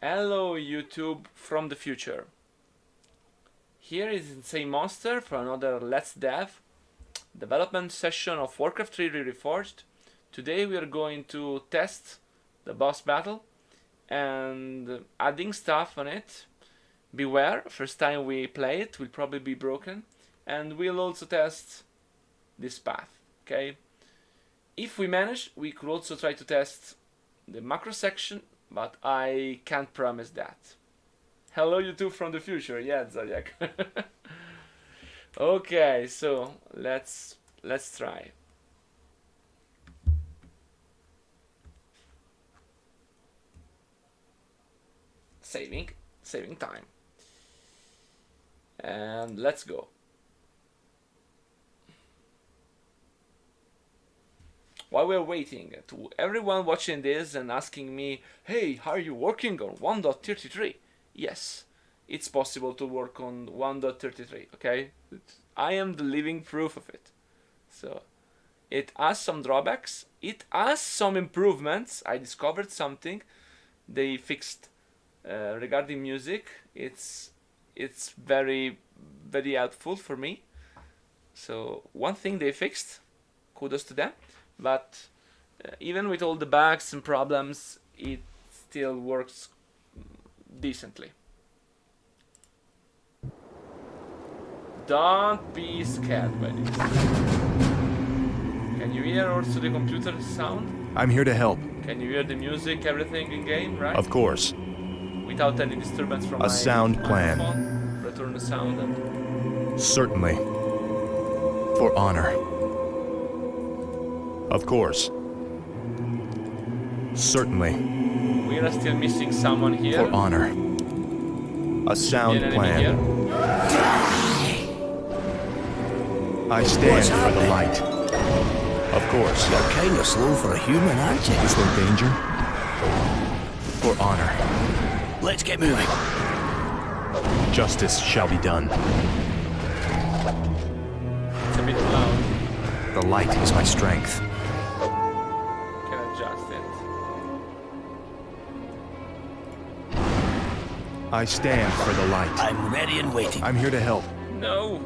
Hello YouTube from the future. Here is Insane Monster for another Let's Dev development session of Warcraft 3 Re-Reforged. Today we are going to test the boss battle and adding stuff on it. Beware, first time we play it will probably be broken, and we'll also test this path, okay? If we manage, we could also try to test the macro section, but I can't promise that. Hello YouTube from the future, yeah, Zodiac. Okay, so let's try. Saving time. And let's go. While we're waiting, to everyone watching this and asking me, hey, are you working on 1.33? Yes, it's possible to work on 1.33, okay? I am the living proof of it. So, it has some drawbacks, it has some improvements. I discovered something they fixed regarding music. It's very, very helpful for me. So, one thing they fixed, kudos to them. But even with all the bugs and problems, it still works decently. Don't be scared by this. Can you hear also the computer sound? I'm here to help. Can you hear the music, everything in game, right? Of course. Without any disturbance from A sound plan. microphone? Return the sound and... Certainly. For honor. Of course. Certainly. We are still missing someone here. For honor. A sound plan. Here. I stand for the light. Of course. You're kind of slow for a human, aren't you? Is there danger? For honor. Let's get moving. Justice shall be done. It's a bit loud. The light is my strength. Can adjust it. I stand for the light. I'm ready and waiting. I'm here to help. No.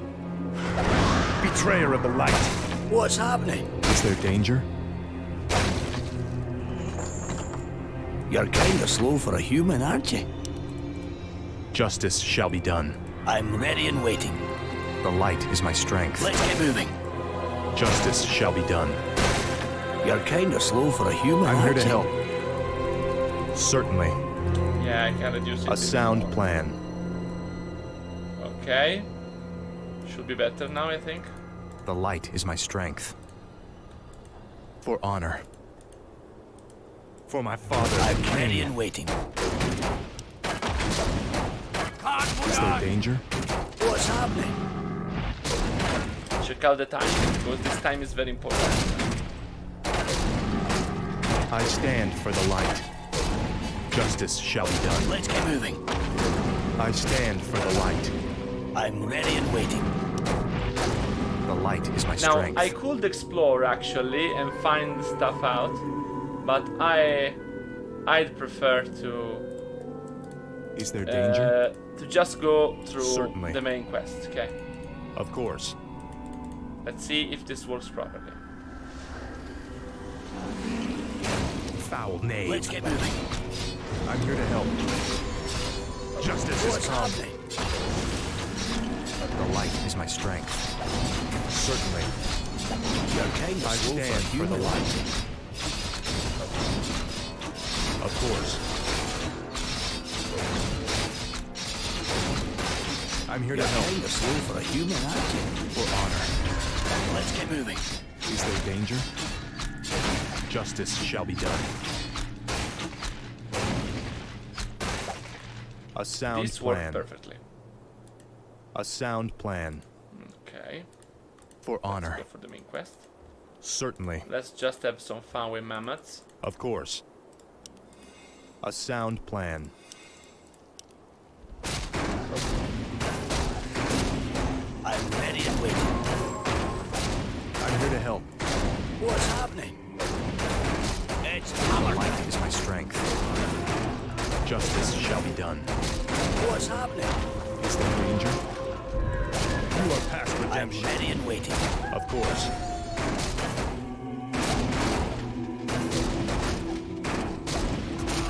Betrayer of the light. What's happening? Is there danger? You're kind of slow for a human, aren't you? Justice shall be done. I'm ready and waiting. The light is my strength. Let's get moving. Justice shall be done. You're kind of slow for a human, I'm here aren't to you? help. Certainly. Yeah, I can reduce it. A sound plan. Okay. Should be better now, I think. The light is my strength. For honor. For my father. I'm ready and waiting. Is there danger? What's happening? Check out the time, because this time is very important. I stand for the light. Justice shall be done. Let's get moving. I stand for the light. I'm ready and waiting. The light is my Now, strength. I could explore actually and find stuff out, but I'd prefer to Is there danger? to just go through Certainly. the main quest. Okay, Of course. let's see if this works properly. Foul knave. Let's get moving. I'm here to help. Justice is What's come. happening? The light is my strength. Certainly. You're kind I of slow for a stand for the human, light. aren't you? Of course. I'm here You're to help. kind of slow for a human, aren't you? For honor. Let's get moving. Is there danger? Justice shall be done. A sound This worked plan. perfectly. A sound plan. Okay, For honor. let's go for the main quest. Certainly. Let's just have some fun with mammoths. Of course. A sound plan. I'm ready and waiting. I'm here to help. What's happening? It's The light is my strength. Justice shall be done. What's happening? Is there danger? You are past I'm redemption. ready and waiting. Of course.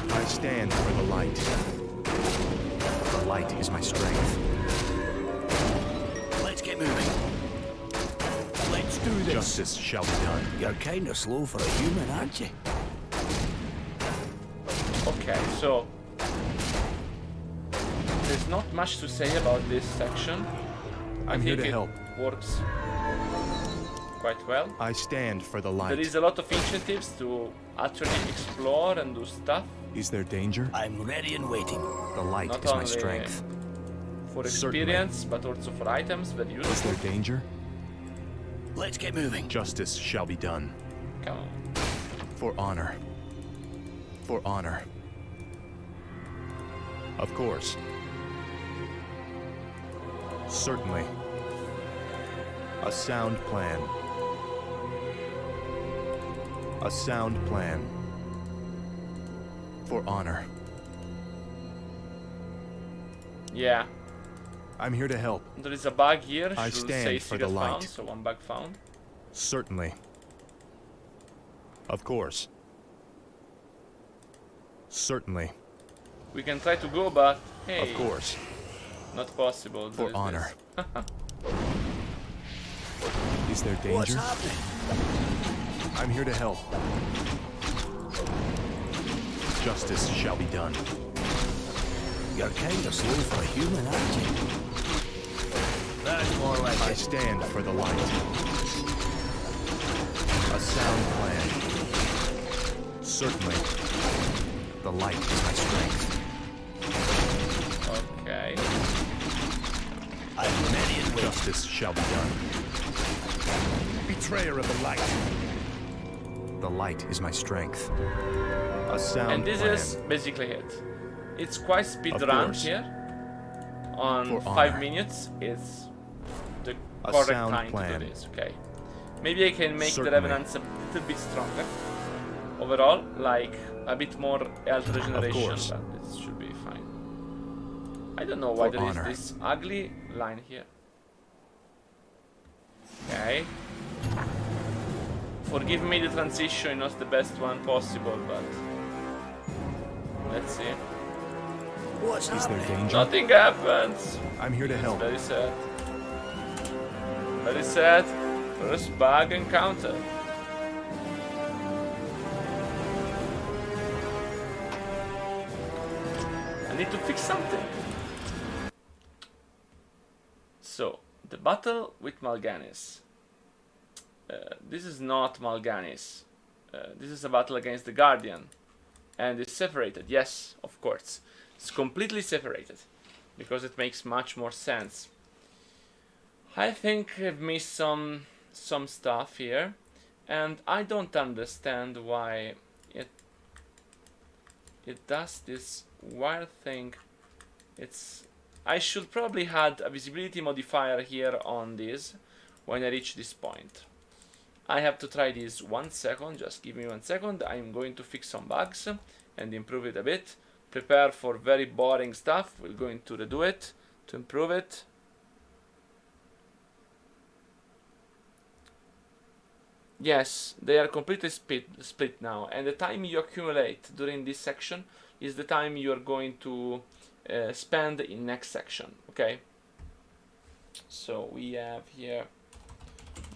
I stand for the light. The light is my strength. Let's get moving. Let's do this. Justice shall be done. You're kind of slow for a human, aren't you? Okay, so there's not much to say about this section. I'm here to help. Works quite well. I stand for the light. There is a lot of initiatives to actually explore and do stuff. Is there danger? I'm ready and waiting. The light Not is my only strength. for Certainly. experience, but also for items. Very Is useful. there danger? Let's get moving. Justice shall be done. Come on. For honor. For honor. Of course. Certainly. A sound plan. A sound plan. For honor. Yeah, I'm here to help. there is a bug here. I Should stand say for the secret light. found, so one bug found. Certainly. Of course. Certainly. We can try to go, but hey, Of course. not possible. There For is honor. this. Is there What's danger? happening? I'm here to help. Justice shall be done. You're kind of slow for a human, aren't you? That's more like I it. stand for the light. A sound plan. Certainly. The light is my strength. Okay. I'm ready and waiting. Justice shall be done. Betrayer of the light. The light is my strength. A sound And this plan. is basically it. It's quite speed Of run course. here. On For 5 honor. minutes, it's the A correct sound time plan. to do this. Okay. Maybe I can make Certainly. the revenants a little bit stronger. Overall, like a bit more health regeneration, course. but it should be fine. I don't know why For there is honor. this ugly line here. Okay. Forgive me, the transition is not the best one possible, but let's see. What's Is there happening? danger? Nothing happens. I'm here to help. Very sad. Very sad. First bug encounter. I need to fix something. So, the battle with Mal'Ganis. This is not Mal'Ganis. This is a battle against the Guardian. And it's separated. Yes, of course. It's completely separated. Because it makes much more sense. I think I've missed some stuff here. And I don't understand why it does this weird thing. I should probably add a visibility modifier here on this when I reach this point. I have to try this 1 second, just give me 1 second. I'm going to fix some bugs and improve it a bit. Prepare for very boring stuff. We're going to redo it to improve it. Yes, they are completely split now, and the time you accumulate during this section is the time you are going to spend in next section. Okay, so we have here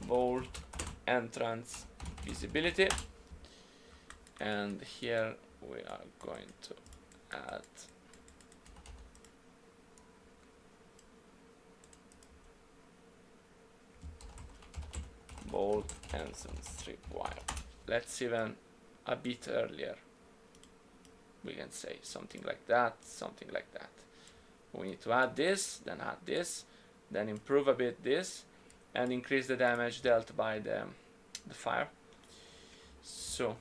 vault entrance visibility, and here we are going to add bolt and some strip wire. Let's even a bit earlier. We can say something like that, something like that. We need to add this, then add this, then improve a bit this, and increase the damage dealt by the fire. So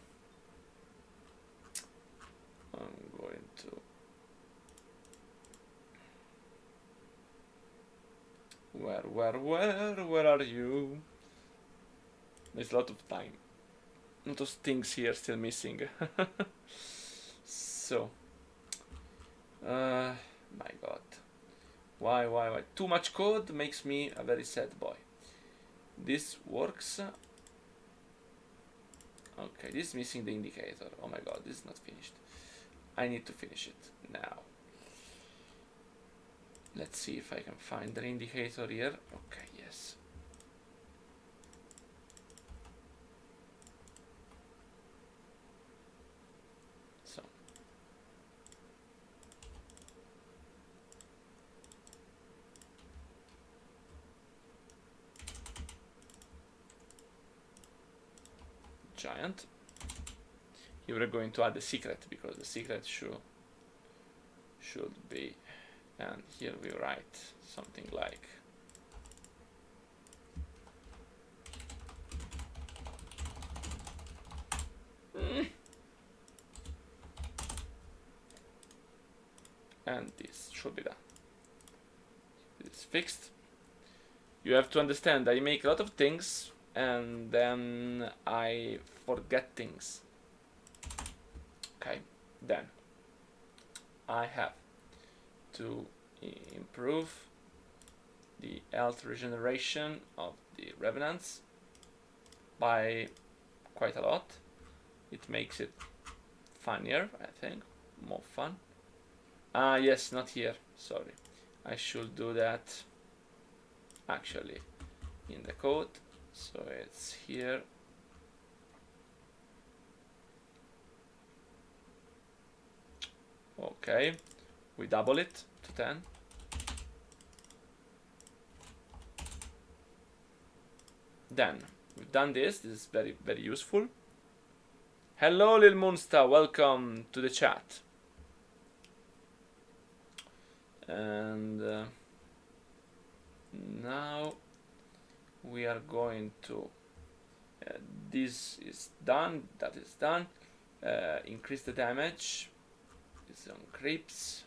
I'm going to where are you? There's a lot of time. A lot of things here still missing. So My god. Why? Too much code makes me a very sad boy. This works. Okay, this is missing the indicator. Oh my god, this is not finished. I need to finish it now. Let's see if I can find the indicator here. Okay, yes. So. Giant. Here we're going to add the secret because the secret should be, and here we write something like and this should be done. This is fixed. You have to understand, I make a lot of things and then I forget things. Okay, then I have to improve the health regeneration of the revenants by quite a lot. It makes it funnier, I think, more fun. Yes, not here, sorry. I should do that actually in the code. So it's here. Okay, we double it to 10. Then we've done this. This is very, very useful. Hello, Lil Moonstar. Welcome to the chat. And now we are going to. This is done. That is done. Increase the damage. It's on creeps.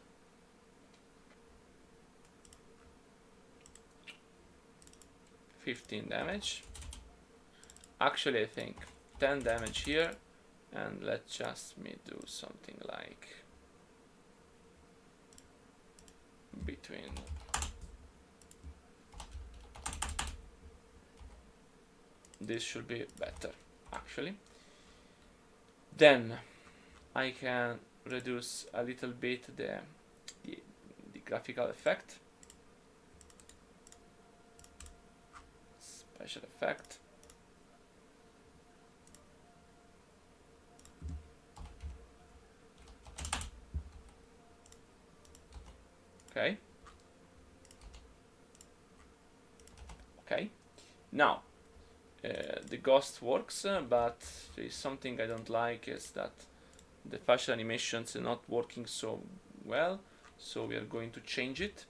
$15 damage. Actually, I think 10 damage here, and let's just do something like between. This should be better, actually. Then I can reduce a little bit the graphical effect. Special effect. Okay. Okay. Now, the ghost works, but there is something I don't like, is that the facial animations are not working so well. So we are going to change it.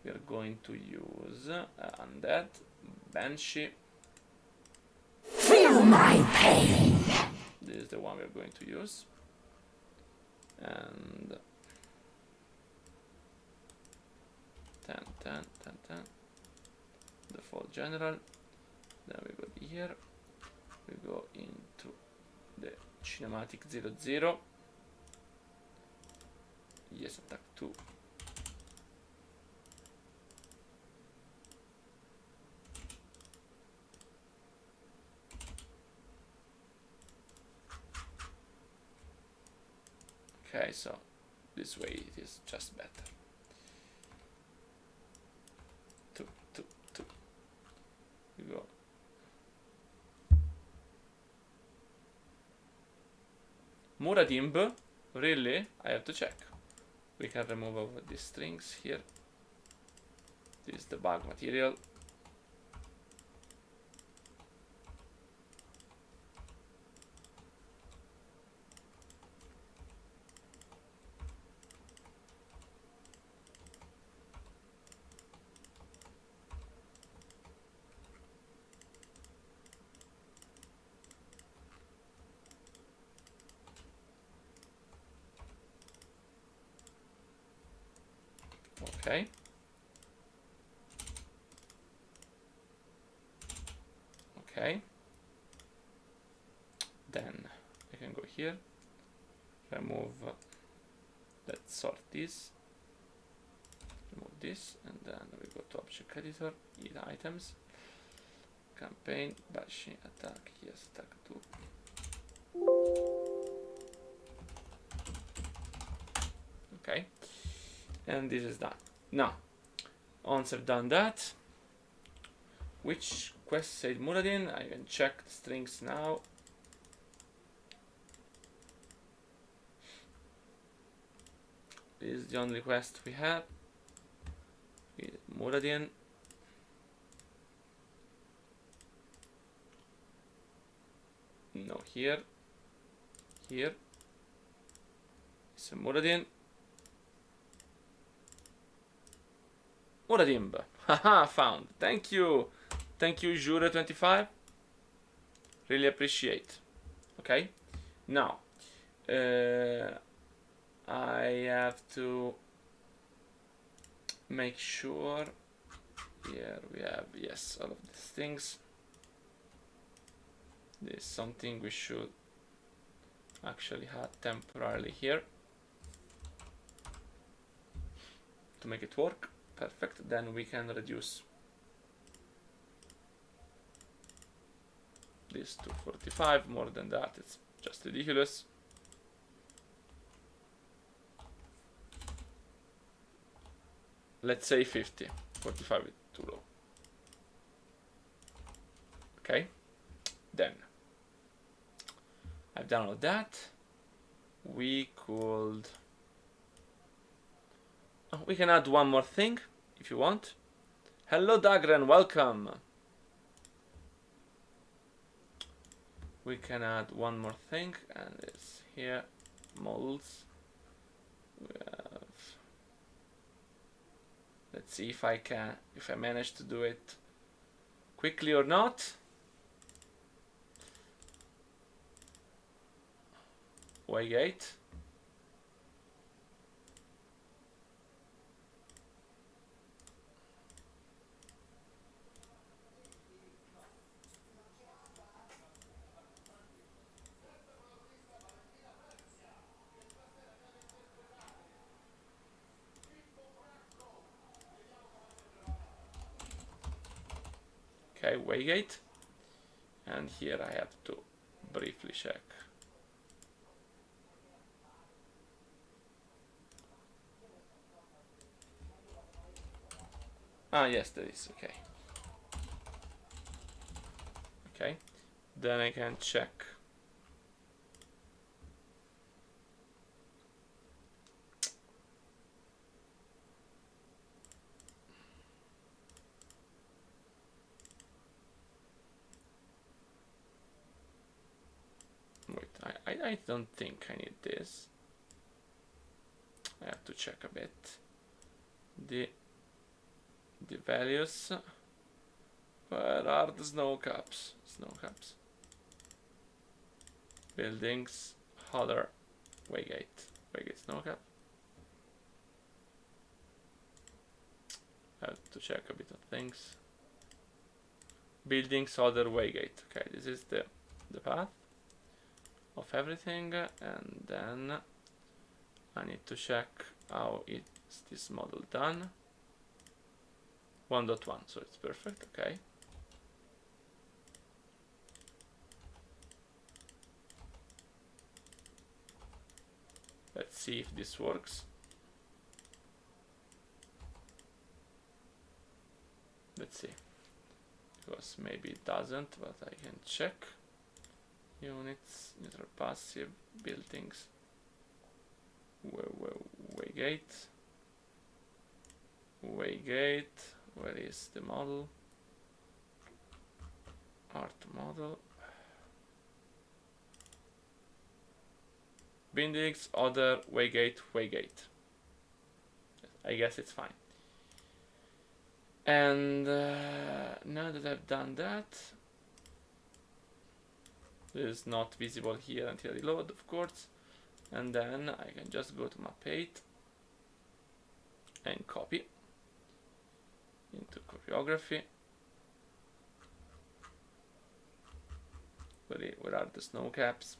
We are going to use undead, banshee. Feel my pain. This is the one we are going to use. And 10, 10, 10, 10. Default general. Then we go here. We go into the cinematic 00. Yes, attack 2. Okay, so this way it is just better. 2, 2, 2. We go. Muradimb? Really? I have to check. We can remove all these strings here. This is the bug material. Okay. Okay. Then I can go here, remove, let's sort this, remove this, and then we go to object editor, eat items, campaign, bashing attack, yes, attack 2. Okay, and this is done. Now, once I've done that, which quest said Muradin? I can check the strings now. This is the only quest we have with Muradin. No, here. It's a Muradin. Muradimba. Haha, found. Thank you, Jura25. Really appreciate. Okay, now I have to make sure. Here we have, yes, all of these things. This is something we should actually have temporarily here to make it work. Perfect. Then we can reduce this to 45. More than that, it's just ridiculous. Let's say 50. 45 is too low. Okay. Then I've done all that. We could. Oh, we can add one more thing if you want. Hello, Dagran, welcome. We can add one more thing, and it's here models. We have. Let's see if I manage to do it quickly or not. Waygate. Okay, Waygate. And here I have to briefly check. Ah, yes, that is okay. Okay, then I can check. Wait, I don't think I need this. I have to check a bit. The values. Where are the snow caps? Buildings, other, Waygate snow cap. I have to check a bit of things. Buildings, other, Waygate. Okay, this is the path of everything, and then I need to check how is this model done. 1.1, so it's perfect. Okay. Let's see if this works. Let's see, because maybe it doesn't, but I can check. Units, neutral passive, buildings, Waygate, where is the model? Art model. Buildings, other, Waygate. I guess it's fine. And now that I've done that, this is not visible here until reload, of course. And then I can just go to map 8 and copy into choreography. Where are the snow caps?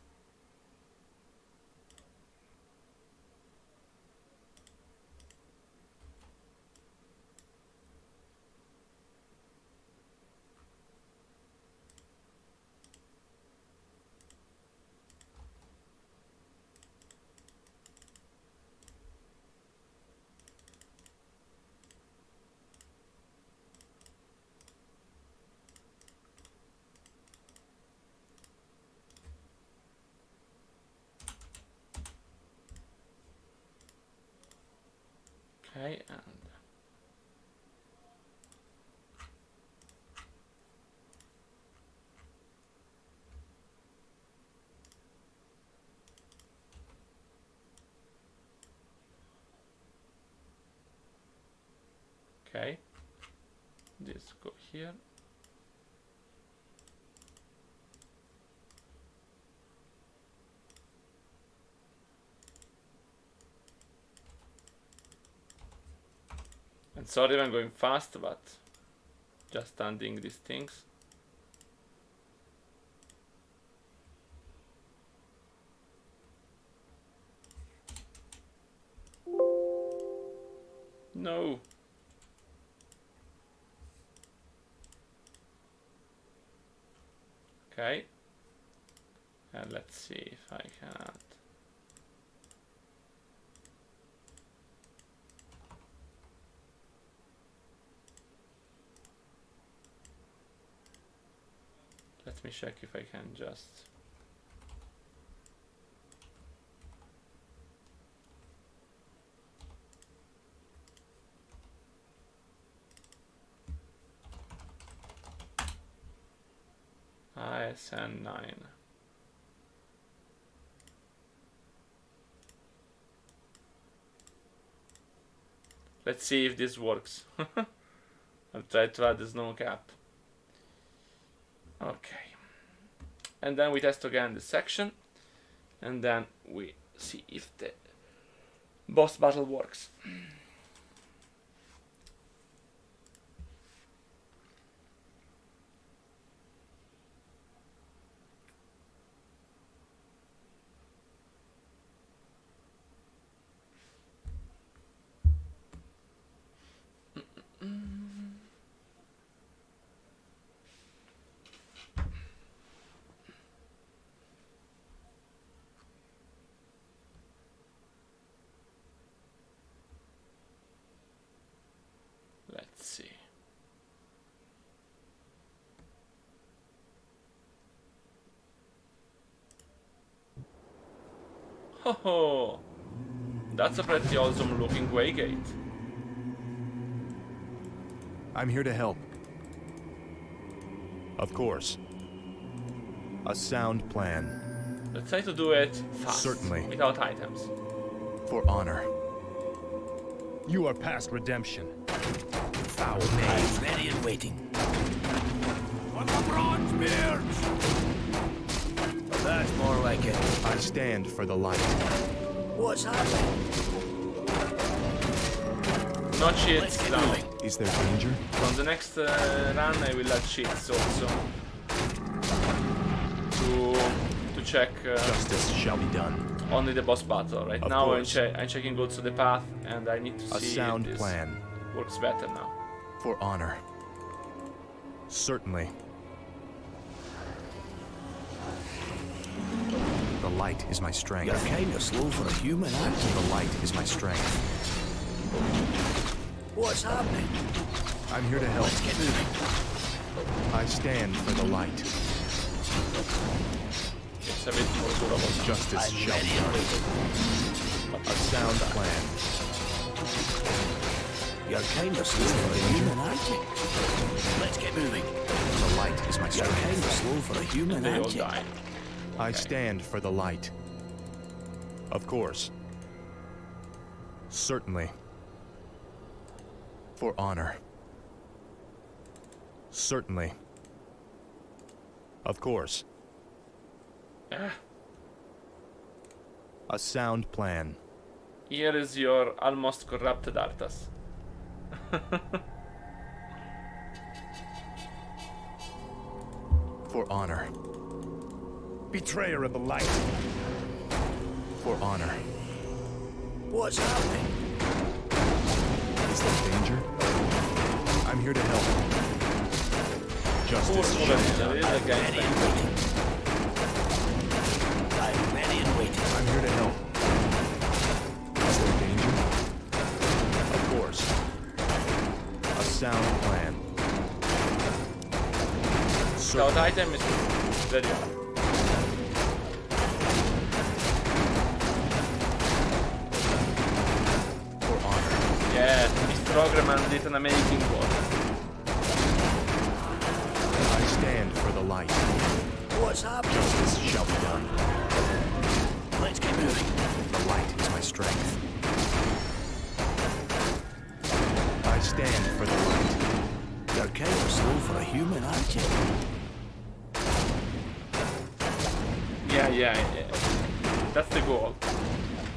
Okay, and okay, this go here. And sorry if I'm going fast, but just undoing these things. No. Okay. And let's see if I can add. Let me check if I can just. ISN 9. Let's see if this works. I'll try to add the snow cap. Okay. And then we test again this section. And then we see if the boss battle works. Let's see. Oh, that's a pretty awesome looking waygate. I'm here to help. Of course. A sound plan. Let's try to do it fast. Certainly. Without items. For honor. You are past redemption. Foul I'm name. ready and waiting. On the bronze beards! That's more like it. I stand for the light. What's happening? Not cheats now. moving. Is there danger? From the next run I will add cheats also. To check Justice shall be done. only the boss battle. Right Of now course. I'm checking also the path and I need to A see sound if this plan. works better now. For honor. Certainly. The light is my You're strength. kind of slow for a human, aren't you? The light is my strength. What's happening? I'm here to help. Let's get moving. I stand for the light. It's a bit more durable. Justice I'm shall ready be and done. waiting. A sound plan. You're kind of slow for a human, aren't you? Let's get moving. The light is my You're strength. kind of slow for a human, They all aren't you? die. I stand for the light. Of course. Certainly. For honor. Certainly. Of course. A sound plan. Here is your almost corrupted Arthas. For honor. Betrayer of the light. For honor. What's happening? Is there danger? I'm here to help. Justice shall be There done. is a Ready gang and waiting. I'm ready and waiting. I'm here to help. Is there danger? Of course. A sound plan. Scout item is very hard. For honor. Yeah, Rogerman did an amazing work. I stand for the light. What's happening? Justice shall be done. Let's get moving. The light is my strength. I stand for the light. You're kind of slow for a human, aren't you? Yeah. That's the goal.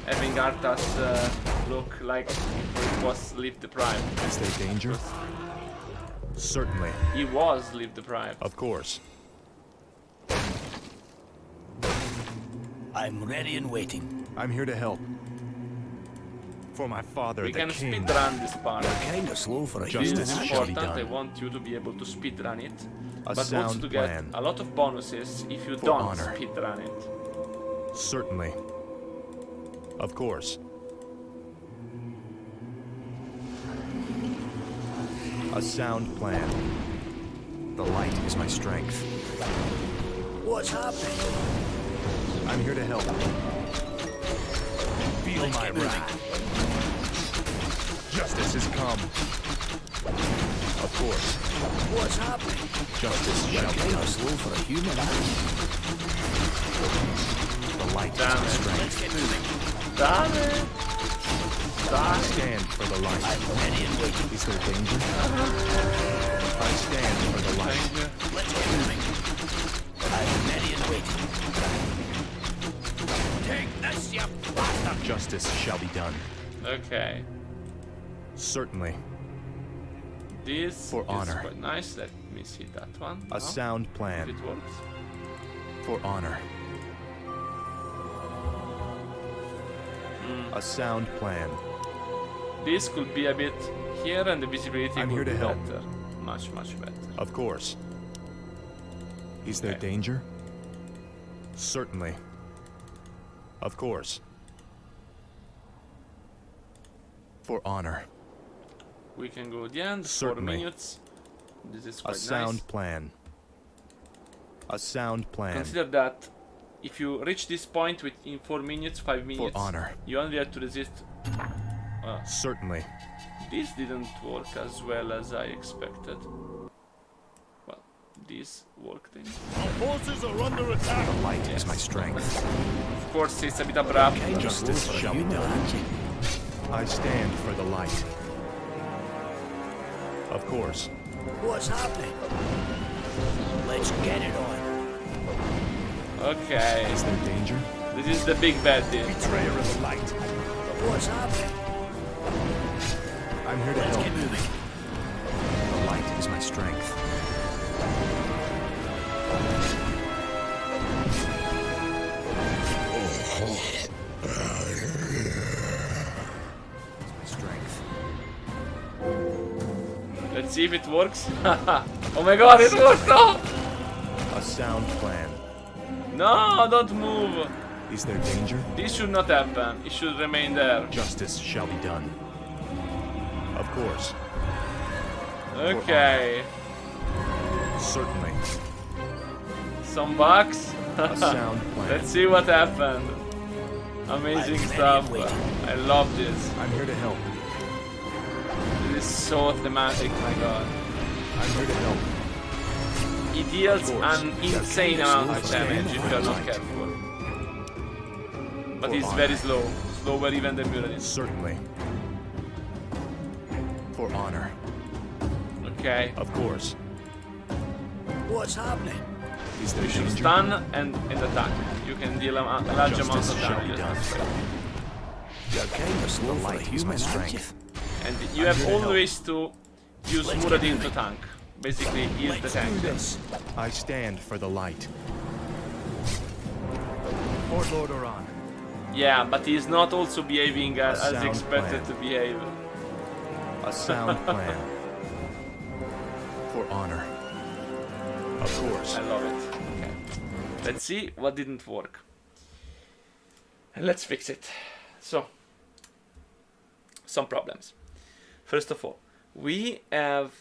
Having Arthas look like it was sleep deprived. Is there danger? Certainly. He was sleep deprived. Of course. I'm ready and waiting. I'm here to help. For my father, We the can king. speedrun this part. You're kind of slow for a This human, is Justice aren't shall you? be important. I done. want you to be able to speedrun it, A but also sound to get plan. a lot of bonuses if you For don't honor. speedrun it. Certainly. Of course. A sound plan. The light is my strength. What's happening? I'm here to help. Feel Let's my get moving. wrath. Justice has come. Of course. What's happening? Justice You're shall be kind done. of slow for a human, aren't you? The light is Damn my it. strength. Let's get moving. Damn it! I stand for the light. I'm ready and waiting. Is there danger? I stand for the light. Thank you. Let's get moving. I'm ready and waiting. Take this, you bastard! Justice shall be done. Okay. Certainly. This For is honor. quite nice. Let me see that one. A now, sound if plan. it works. For honor. A sound plan. This could be a bit here, and the visibility I'm could here to be help. better. Much better. Of course. Is there Okay. danger? Certainly. Of course. For honor. We can go at the end. 4 Certainly. minutes. This is A quite sound nice. plan. A sound plan. Consider that if you reach this point in 4 minutes, 5 minutes, honor. you only have to resist. Certainly. This didn't work as well as I expected. Well, this worked. Our forces are under attack. The light is my strength. Of course, it's a bit abrupt. Kind of slow Justice for a shall be human, done. aren't you? I stand for the light. Of course. What's happening? Let's get it on. Okay, Is there danger? this is the big bad deal. Betrayer of the light. What's happening? I'm here to Let's help. get moving. The light is my strength. It's my strength. Let's see if it works. Oh my god, it worked! No! A sound plan. No, don't move! Is there danger? This should not happen. It should remain there. Justice shall be done. Of course. Okay. Certainly. Some bugs. A sound plan. Let's see what happened. Amazing I'm stuff. ready and waiting. I love this. I'm here to help. This is so thematic, my god. I'm here to help. It deals Of course. an insane amount of stand damage if for you're the not light. careful. But For he's honor. very slow. Slower even than Muradin. Certainly. For honor. Okay. Of course. What's happening? Is there You should danger? stun and attack. You can deal a large amount Justice of shall be damage. done. You're kind of slow The for a light is my human, aren't you? strength. And you I'm have here to help. always to use Let's get Muradin to moving. tank. Basically, he is the Let's tank. do this. I stand for the light. Lord Lord Oran. Yeah, but he's not also behaving as sound expected plan. to behave. A sound plan. For honor. Of course. I love it. Okay. Let's see what didn't work. And let's fix it. So, some problems. First of all, we have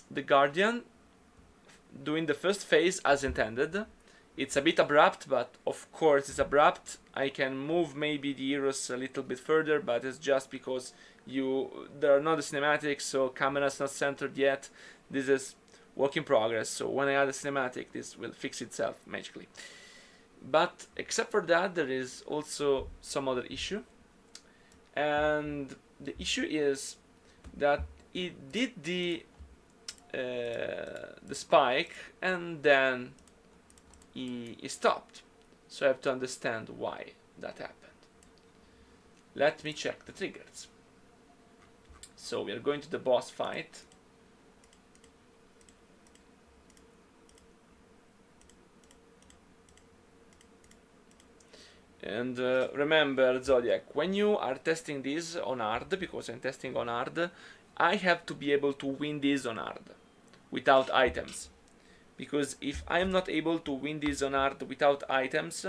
the Guardian doing the first phase as intended. It's a bit abrupt, but of course it's abrupt. I can move maybe the heroes a little bit further, but it's just because there are not the cinematics, so camera's not centered yet. This is work in progress, so when I add a cinematic, this will fix itself magically. But except for that, there is also some other issue, and the issue is that it did the spike and then he stopped, so I have to understand why that happened. Let me check the triggers. So we are going to the boss fight. And remember, Zodiac, when you are testing this on hard, because I'm testing on hard, I have to be able to win this on hard without items. Because if I'm not able to win this on hard without items,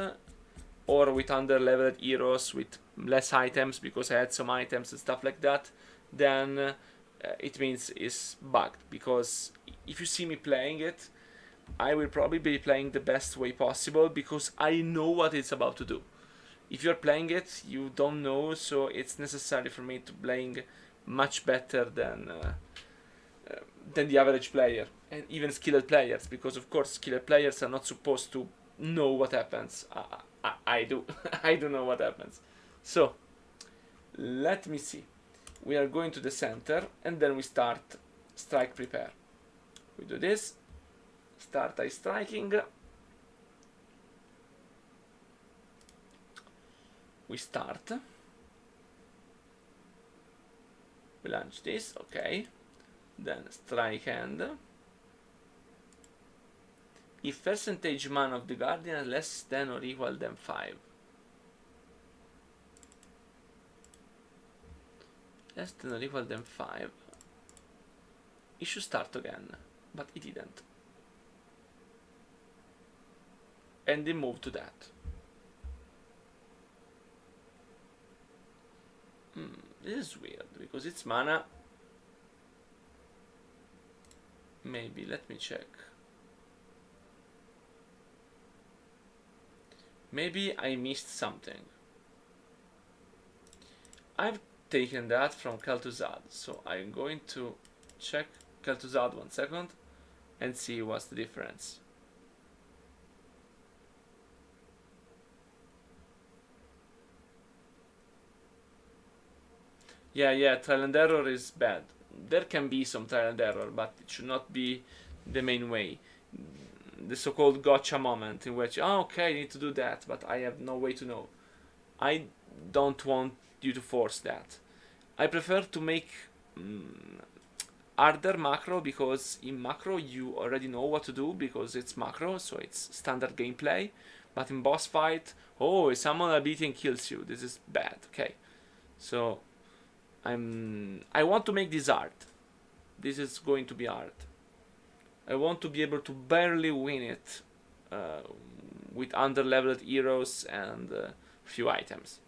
or with under-leveled heroes with less items, because I had some items and stuff like that, then it means it's bugged. Because if you see me playing it, I will probably be playing the best way possible, because I know what it's about to do. If you're playing it, you don't know, so it's necessary for me to playing much better than the average player, and even skilled players, because of course skilled players are not supposed to know what happens. I do. I do know what happens. So let me see. We are going to the center, and then we start strike prepare. We do this. Start ice striking. We start. We launch this, okay. Then strike hand. If percentage mana of the guardian less than or equal than 5. Less than or equal than 5. It should start again, but it didn't. And it moved to that. This is weird, because it's mana. Maybe, let me check. Maybe I missed something. I've taken that from Kel'Thuzad, so I'm going to check Kel'Thuzad 1 second and see what's the difference. Yeah, trial and error is bad. There can be some trial and error, but it should not be the main way. The so-called gotcha moment in which, oh, okay, I need to do that, but I have no way to know. I don't want you to force that. I prefer to make harder macro, because in macro you already know what to do, because it's macro, so it's standard gameplay. But in boss fight, oh, if someone ability and kills you, this is bad, okay. So I want to make this hard. This is going to be hard. I want to be able to barely win it with under-leveled heroes and few items.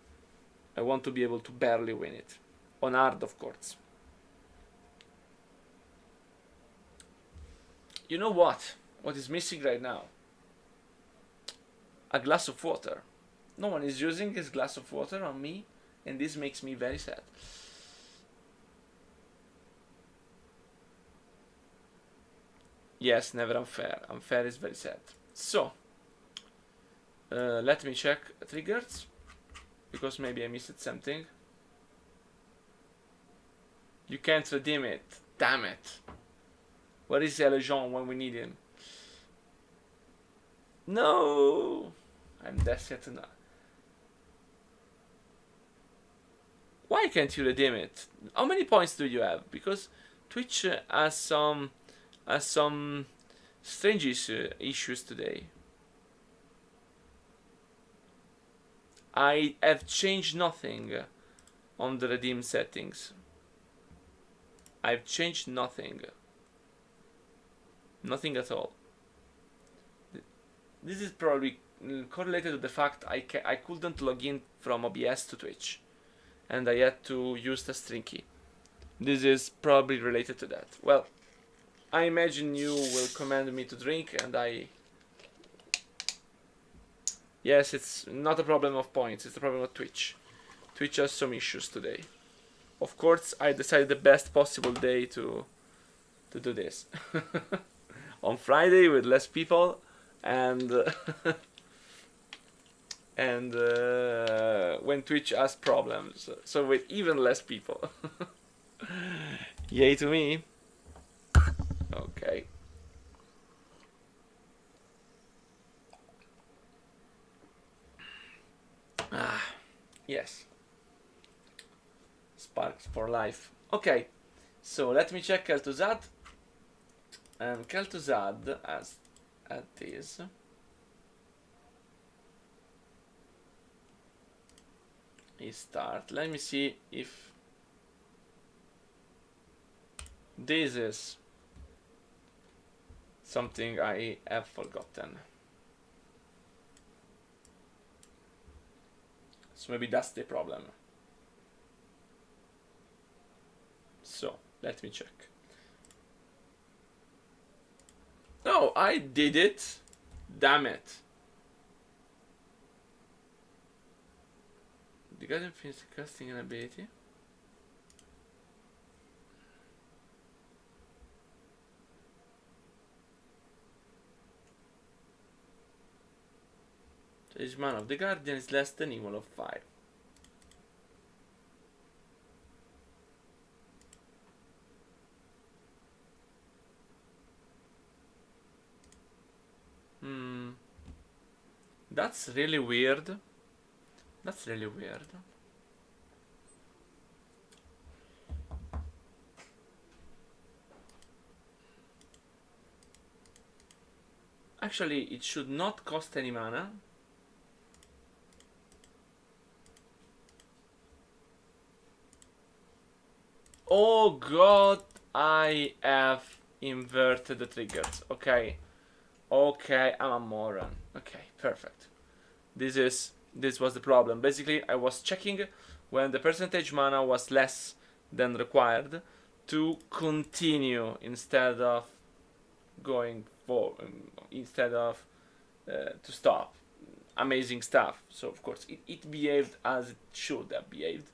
I want to be able to barely win it. On hard, of course. You know what? What is missing right now? A glass of water. No one is using this glass of water on me, and this makes me very sad. Yes, never unfair. Unfair is very sad. So, let me check triggers, because maybe I missed something. You can't redeem it. Damn it. Where is Legion when we need him? No! I'm desperate to know. Why can't you redeem it? How many points do you have? Because Twitch has some strange issues today. I have changed nothing on the redeem settings. I've changed nothing. Nothing at all. This is probably correlated to the fact I couldn't log in from OBS to Twitch, and I had to use the string key. This is probably related to that. Well, I imagine you will command me to drink, and I Yes, it's not a problem of points, it's a problem of Twitch. Twitch has some issues today. Of course, I decided the best possible day to do this. On Friday with less people, and and when Twitch has problems, so with even less people. Yay to me. Okay. Ah, yes. Sparks for life. Okay, so let me check Kel'Thuzad. And Kel'Thuzad as at this. He start. Let me see if this is something I have forgotten. So maybe that's the problem. So let me check. No, I did it. Damn it. The Guardian finished casting an ability. The age mana of the Guardian is less than equal of 5. That's really weird. That's really weird. Actually, it should not cost any mana. Oh god, I have inverted the triggers. Okay. Okay, I'm a moron. Okay, perfect. This was the problem. Basically, I was checking when the percentage mana was less than required to continue instead of going for instead of to stop. Amazing stuff. So of course it behaved as it should have behaved,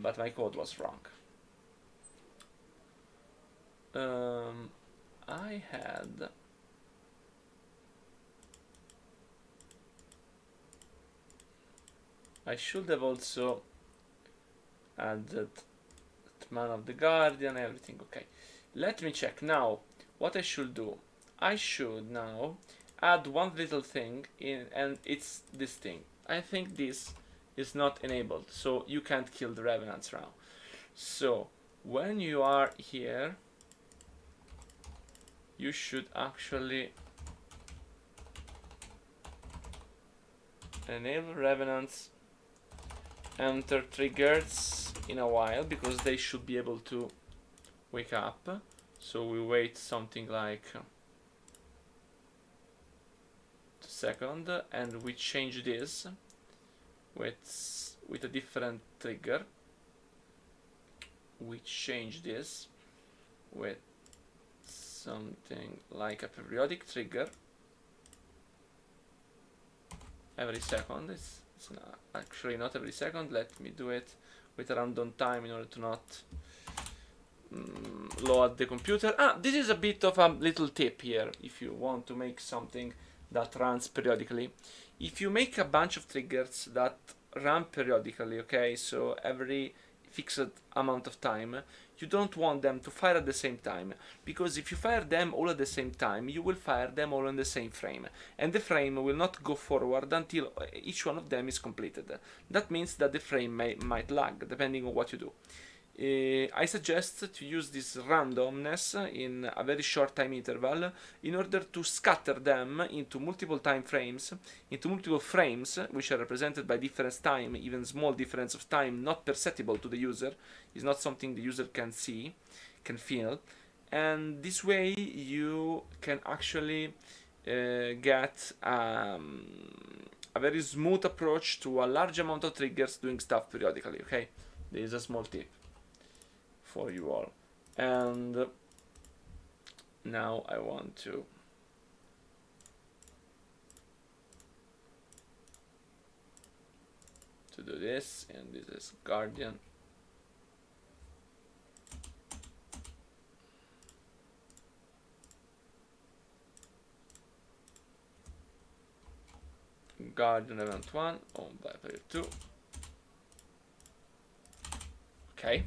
but my code was wrong. I should have also added Man of the Guardian, everything. Okay, let me check now what I should do. I should now add one little thing in, and it's this thing. I think this is not enabled, so you can't kill the revenants now. So when you are here, you should actually enable revenants enter triggers in a while, because they should be able to wake up. So we wait something like 2 seconds, and we change this with a different trigger. We change this with something like a periodic trigger every second. It's not, actually not every second. Let me do it with a random time in order to not load the computer. This is a bit of a little tip here if you want to make something that runs periodically. If you make a bunch of triggers that run periodically, okay, so every fixed amount of time, you don't want them to fire at the same time, because if you fire them all at the same time, you will fire them all in the same frame, and the frame will not go forward until each one of them is completed. That means that the frame might lag depending on what you do. I suggest to use this randomness in a very short time interval in order to scatter them into multiple time frames, into multiple frames, which are represented by difference time. Even small difference of time not perceptible to the user, is not something the user can see, can feel, and this way you can actually get a very smooth approach to a large amount of triggers doing stuff periodically. Okay, there is a small tip for you all. And now I want to to do this, and this is Guardian. Guardian event 1 owned by player 2. Okay.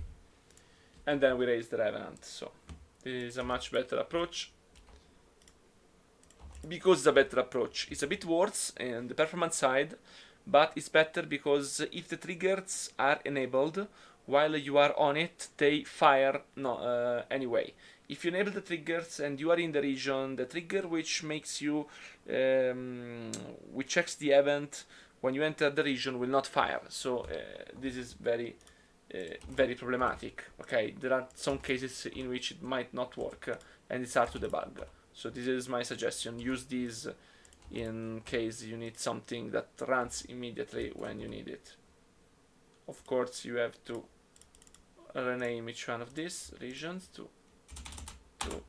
And then we raise the Revenant. So this is a much better approach. Because it's a better approach. It's a bit worse in the performance side, but it's better because if the triggers are enabled while you are on it, they fire anyway. If you enable the triggers and you are in the region, the trigger which makes you, which checks the event when you enter the region will not fire. So this is very problematic. Okay, there are some cases in which it might not work and it's hard to debug. So this is my suggestion. Use these in case you need something that runs immediately when you need it. Of course, you have to rename each one of these regions to 2,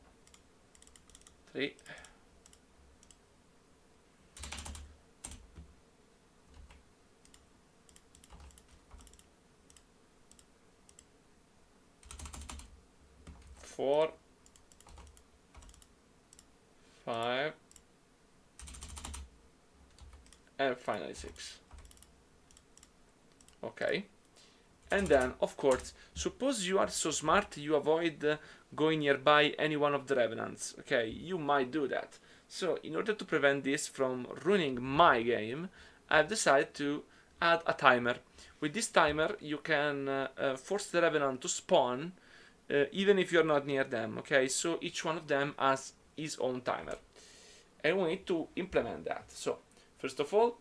3. Four, 5, and finally 6. Okay. And then, of course, suppose you are so smart you avoid going nearby any one of the Revenants. Okay, you might do that. So, in order to prevent this from ruining my game, I've decided to add a timer. With this timer, you can force the Revenant to spawn even if you're not near them. Okay, so each one of them has his own timer. And we need to implement that. So, first of all,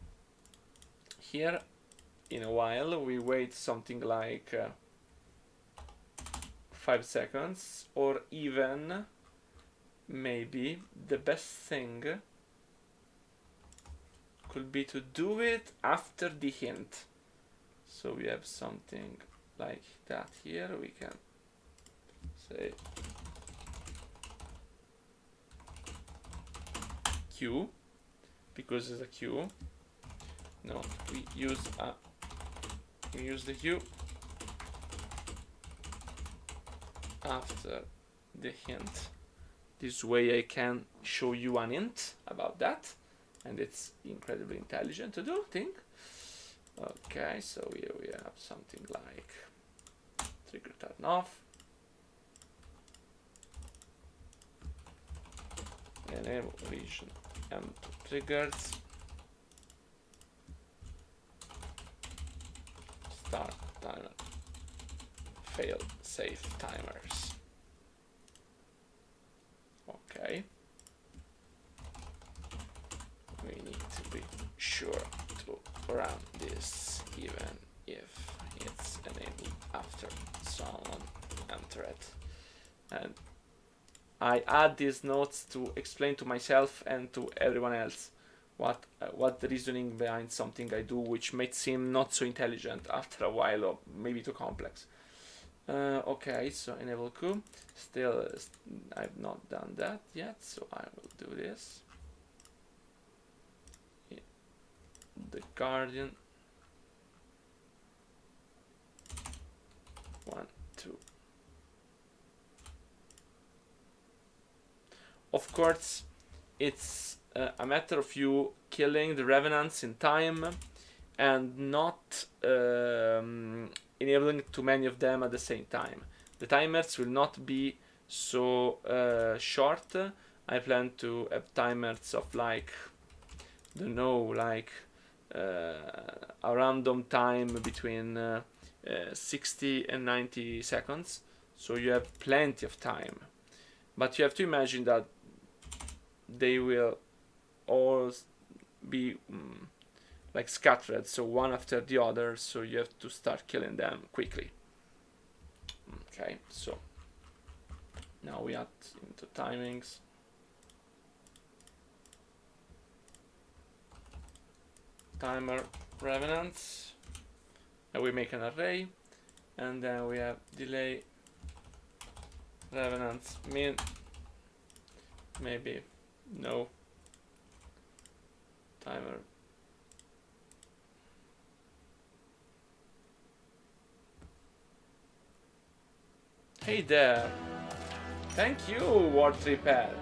here, in a while, we wait something like 5 seconds, or even maybe the best thing could be to do it after the hint. So we have something like that here. We can say Q, because it's a Q. No, we use the Q after the hint. This way I can show you an hint about that, and it's incredibly intelligent to do, I think. Okay, so here we have something like trigger turn off, enable region M2 triggers, start timer, fail safe timers. Okay, we need to be sure to run this even if it's enabled after someone entered. And I add these notes to explain to myself and to everyone else what the reasoning behind something I do, which might seem not so intelligent after a while, or maybe too complex. Okay, so enable Q. Still, I've not done that yet, so I will do this. The Guardian. 1, 2. Of course, it's a matter of you killing the Revenants in time and not enabling too many of them at the same time. The timers will not be so short. I plan to have timers of like, don't know, like a random time between 60 and 90 seconds. So you have plenty of time. But you have to imagine that they will all be like scattered, so one after the other, so you have to start killing them quickly. Okay, so now we add into timings. Timer Revenants, and we make an array, and then we have delay Revenants min, maybe no, timer Hey there. Thank you, War3Pad.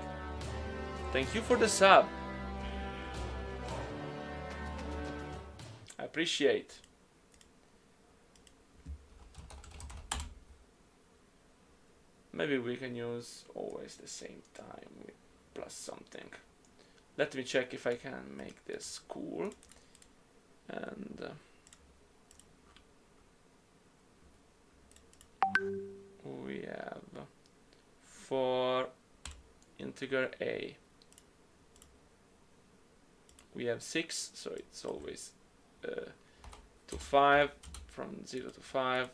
Thank you for the sub. I appreciate. Maybe we can use always the same time with plus something. Let me check if I can make this cool. And we have for integer a, we have 6, so it's always to 5, from 0 to 5.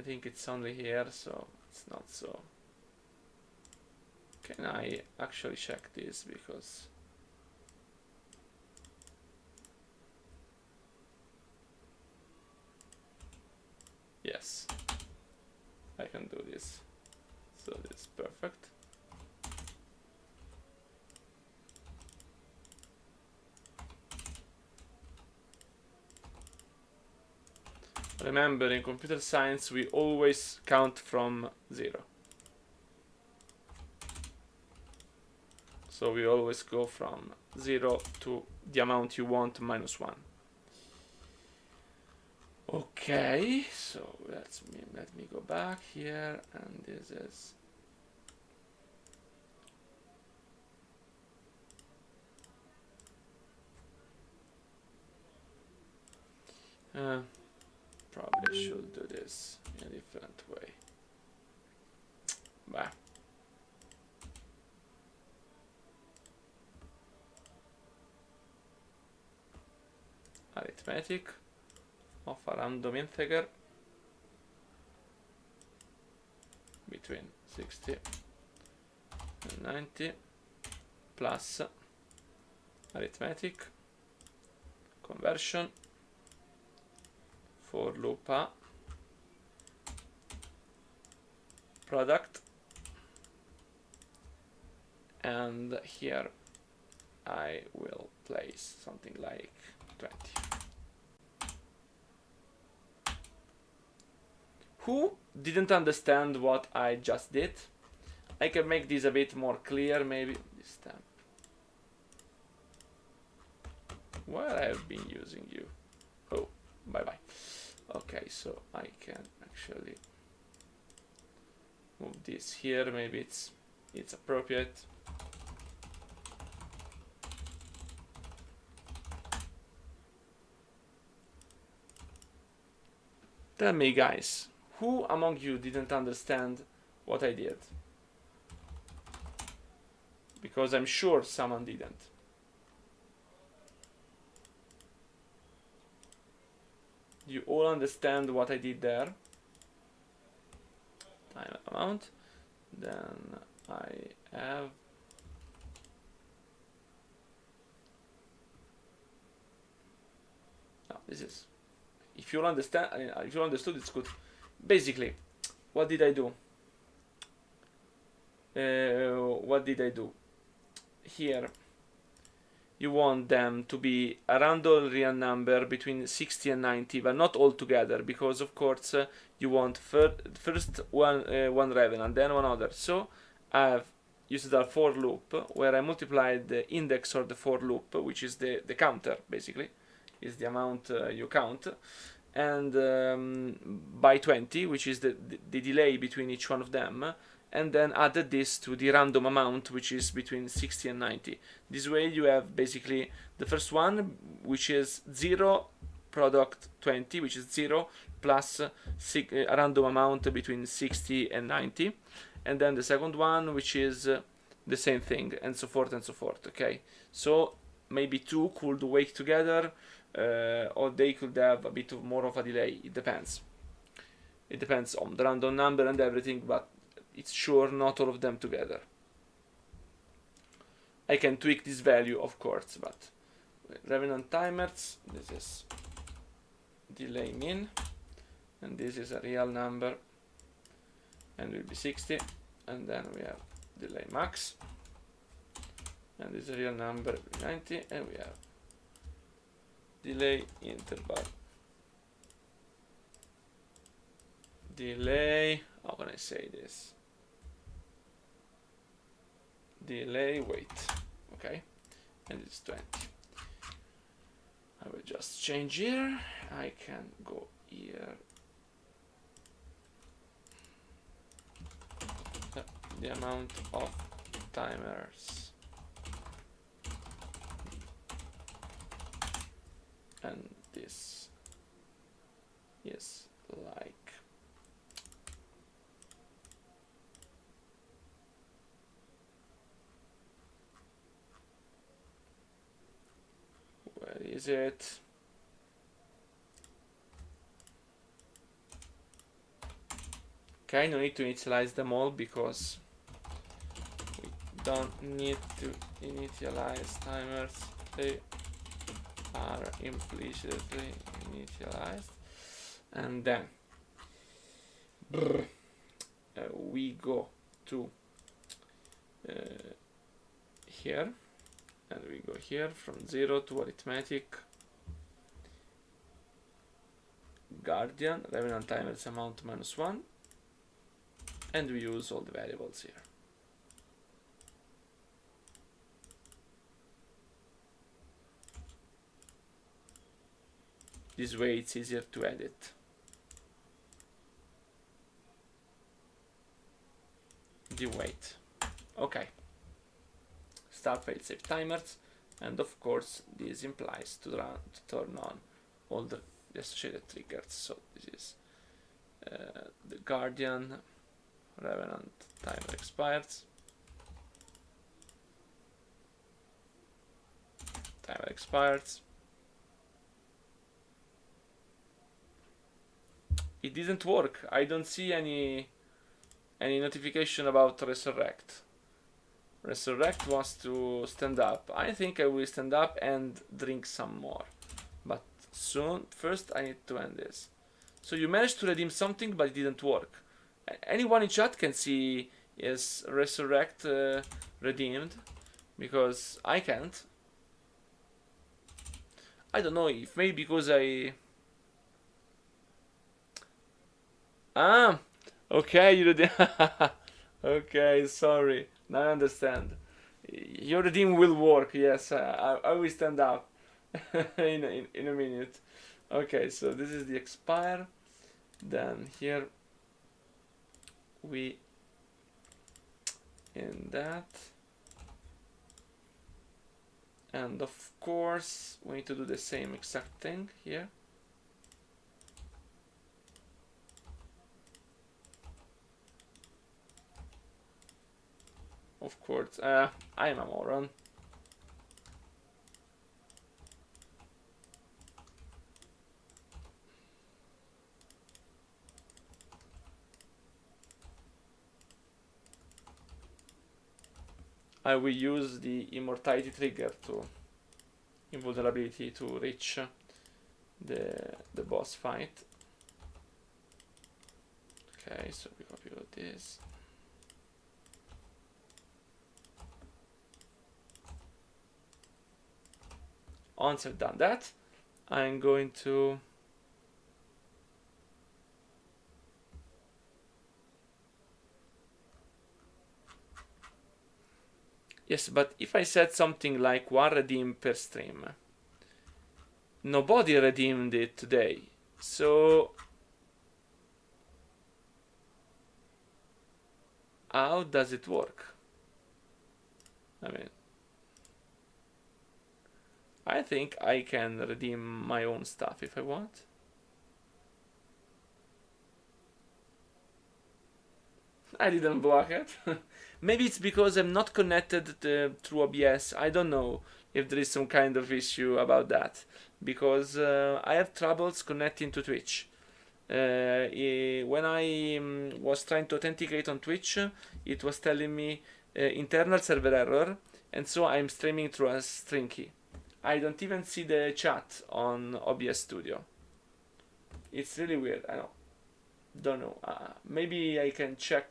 I think it's only here, so it's not so. Can I actually check this? Because yes, I can do this. So this is perfect. Remember, in computer science, we always count from 0. So we always go from 0 to the amount you want minus 1. Okay, so let me go back here, and this is probably should do this in a different way. Bah. Arithmetic of a random integer between 60 and 90 plus arithmetic conversion for loop a product, and here I will place something like 20. Who didn't understand what I just did? I can make this a bit more clear, maybe this time. Where I have been using you? Oh, bye bye. Okay, so I can actually move this here. Maybe it's appropriate. Tell me, guys, who among you didn't understand what I did? Because I'm sure someone didn't. Do you all understand what I did there? Time amount. Then I have this is, if you understand, if you understood, it's good. Basically, what did I do? What did I do? Here, you want them to be a random real number between 60 and 90, but not all together, because of course you want first one revenant, then one other. So I've used a for loop where I multiplied the index of the for loop, which is the counter, basically, is the amount you count, and by 20, which is the delay between each one of them, and then added this to the random amount, which is between 60 and 90. This way you have basically the first one, which is 0 product 20, which is 0 plus a random amount between 60 and 90, and then the second one, which is the same thing, and so forth and so forth. Okay, so maybe two could wake together, or they could have a bit more of a delay. It depends. It depends on the random number and everything, but it's sure not all of them together. I can tweak this value, of course, but revenant timers, this is delay min, and this is a real number, and will be 60, and then we have delay max, and this is a real number, 90, and we have delay interval delay, how can I say this? Delay wait, okay, and it's 20. I will just change here. I can go here. The amount of timers and this is like where is it? Okay, no need to initialize them all because we don't need to initialize timers. They are implicitly initialized. And then we go to here, and we go here from 0 to arithmetic guardian revenant timers amount -1, and we use all the variables here. This way it's easier to edit. The weight. Okay. Start failsafe timers, and of course this implies to turn on all the associated triggers. So this is the guardian revenant timer expires. Timer expires. It didn't work. I don't see any notification about resurrect. Resurrect was to stand up. I think I will stand up and drink some more, but soon. First I need to end this. So you managed to redeem something, but it didn't work. Anyone in chat can see is resurrect redeemed, because I can't. I don't know if maybe because I okay, you did. Okay, sorry. Now I understand. Your redeem will work. Yes, I will stand up in a minute. Okay, so this is the expire. Then here we in that, and of course we need to do the same exact thing here. Of course, I am a moron. I will use the immortality trigger to invulnerability to reach the boss fight. Okay, so we copy all this. Once I've done that, I'm going to yes, but if I said something like 1 redeem per stream, nobody redeemed it today. So how does it work? I mean, I think I can redeem my own stuff if I want. I didn't block it. Maybe it's because I'm not connected through OBS. I don't know if there is some kind of issue about that, because I have troubles connecting to Twitch. When I was trying to authenticate on Twitch, it was telling me internal server error, and so I'm streaming through a stream key. I don't even see the chat on OBS Studio. It's really weird. I don't know. Maybe I can check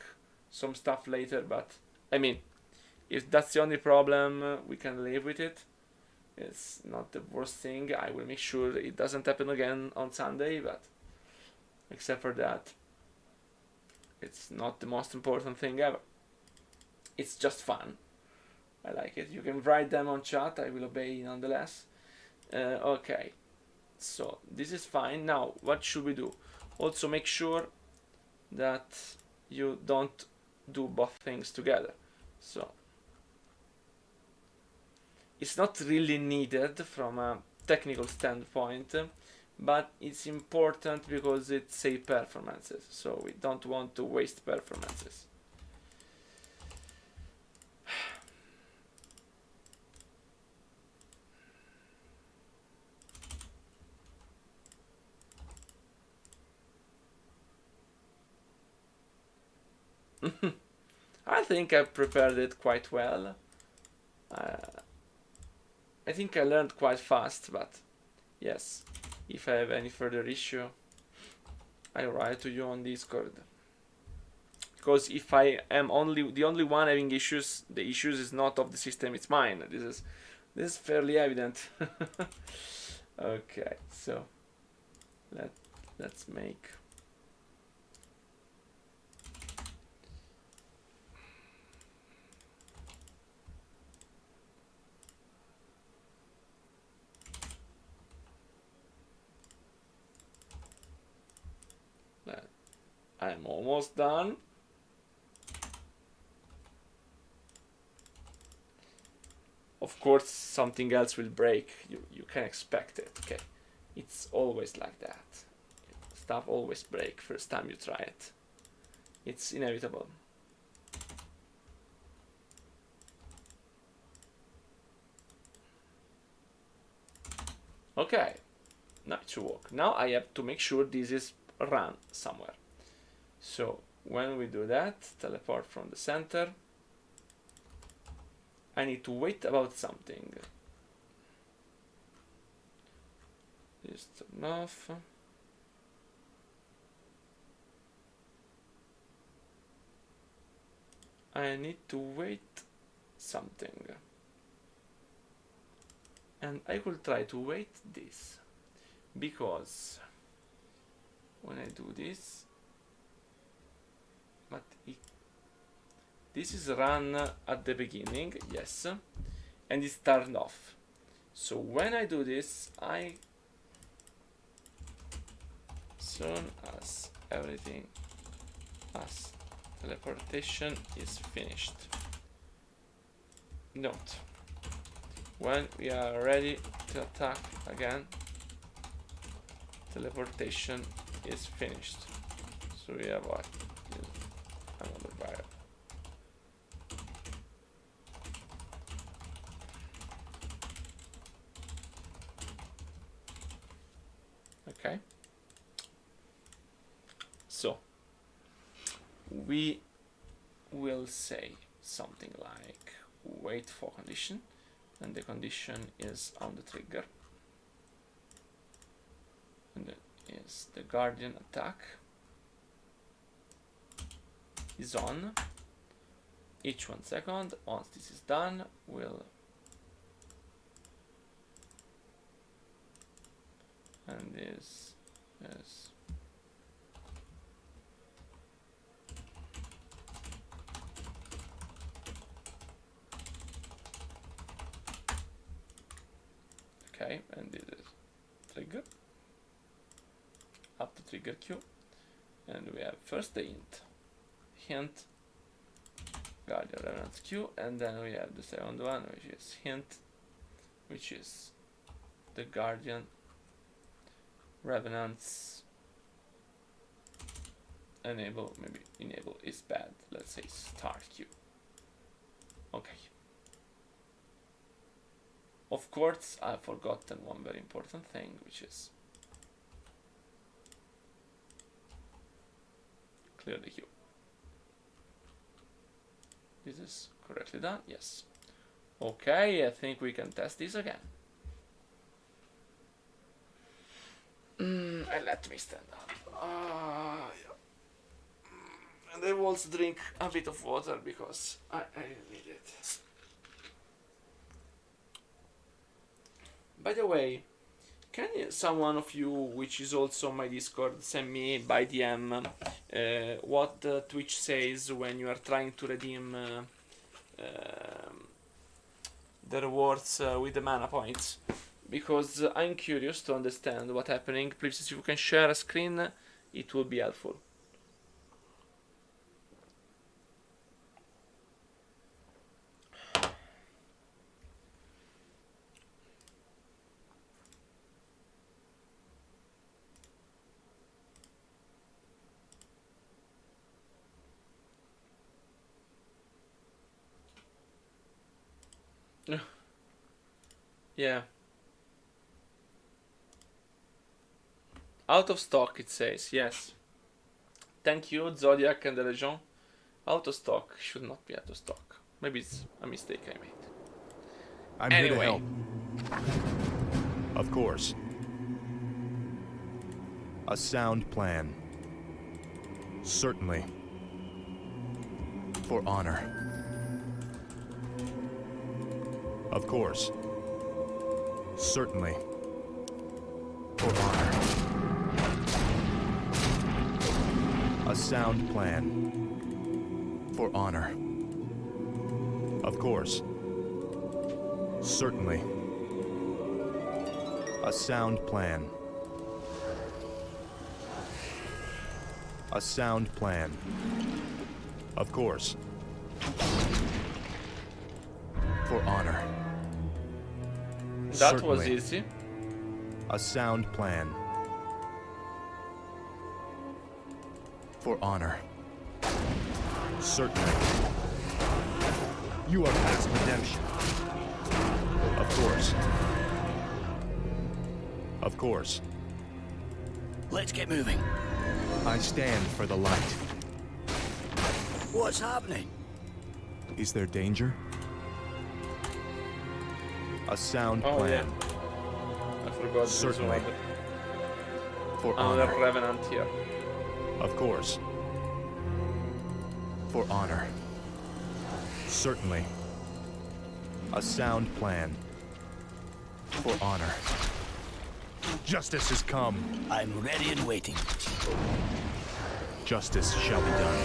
some stuff later, but I mean, if that's the only problem, we can live with it. It's not the worst thing. I will make sure it doesn't happen again on Sunday, but except for that, It's not the most important thing ever. It's just fun. I like it. You can write them on chat. I will obey nonetheless. Okay. So this is fine. Now, what should we do? Also make sure that you don't do both things together. So it's not really needed from a technical standpoint, but it's important because it saves performances. So we don't want to waste performances. I think I prepared it quite well. I think I learned quite fast, but yes, if I have any further issue, I write to you on Discord. Because if I am the only one having issues, the issues is not of the system, it's mine. This is fairly evident. Okay, so let's make. I'm almost done. Of course, something else will break. You can expect it. Okay, it's always like that. Stuff always break first time you try it. It's inevitable. Okay, now it should work. Now I have to make sure this is run somewhere. So when we do that, teleport from the center, I need to wait about something. Just enough. I need to wait something. And I will try to wait this. Because when I do this, but this is run at the beginning, yes, and it's turned off. So when I do this, soon as everything as teleportation is finished. Note, when we are ready to attack again, teleportation is finished. So we have what? Another variable. Okay. So we will say something like wait for condition, and the condition is on the trigger, and it is the guardian attack is on each 1 second. Once this is done, we'll and this is okay, and this is trigger up to trigger Q, and we have first the hint guardian revenant Q, and then we have the second one, which is hint, which is the guardian revenants enable. Maybe enable is bad, let's say start Q. Okay, of course I've forgotten one very important thing, which is clear the queue. This is correctly done, yes. Okay, I think we can test this again. And let me stand up. Yeah. And I will also drink a bit of water because I need it. By the way, someone of you, which is also on my Discord, send me by DM what Twitch says when you are trying to redeem the rewards with the mana points? Because I'm curious to understand what's happening. Please, if you can share a screen, it will be helpful. Yeah. Out of stock, it says. Yes. Thank you, Zodiac and the Legion. Out of stock. Should not be out of stock. Maybe it's a mistake I made. I'm Anyway. here to help. Of course. A sound plan. Certainly. For honor. Of course. Certainly. For honor. A sound plan. For honor. Of course. Certainly. A sound plan. A sound plan. Of course. For honor. That was Certainly. easy. A sound plan. For honor. Certainly. You are past redemption. Of course. Of course. Let's get moving. I stand for the light. What's happening? Is there danger? A sound Oh plan. yeah. I forgot. Certainly. For Another honor. revenant here. Of course. For honor. Certainly. A sound plan. For honor. Justice has come. I'm ready and waiting. Justice shall be done.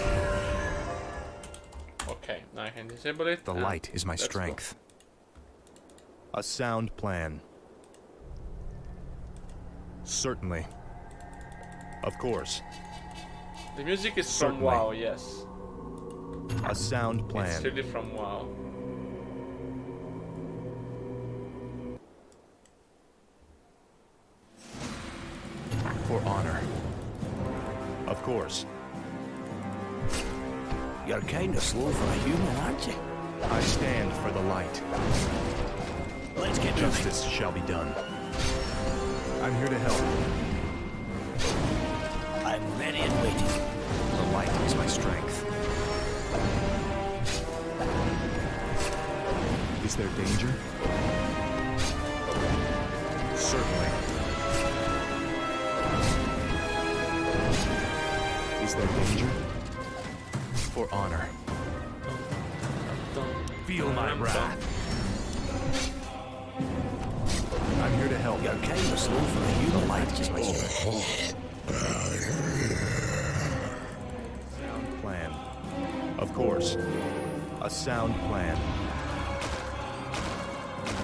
Okay, now I can disable it. The and light is my let's go. strength. A sound plan. Certainly. Of course. The music is Certainly. from WoW, yes. A sound It's plan. really from WoW. For honor. Of course. You're kind of slow for a human, aren't you? I stand for the light. Let's get moving. Justice shall be done. I'm here to help. I'm ready and waiting. The light is my strength. Is there danger? Certainly. Is there danger? For honor. Feel my wrath. I'm here to help. You're kind of slow for a human, aren't you? My strength. Sound plan. Of course. A sound plan.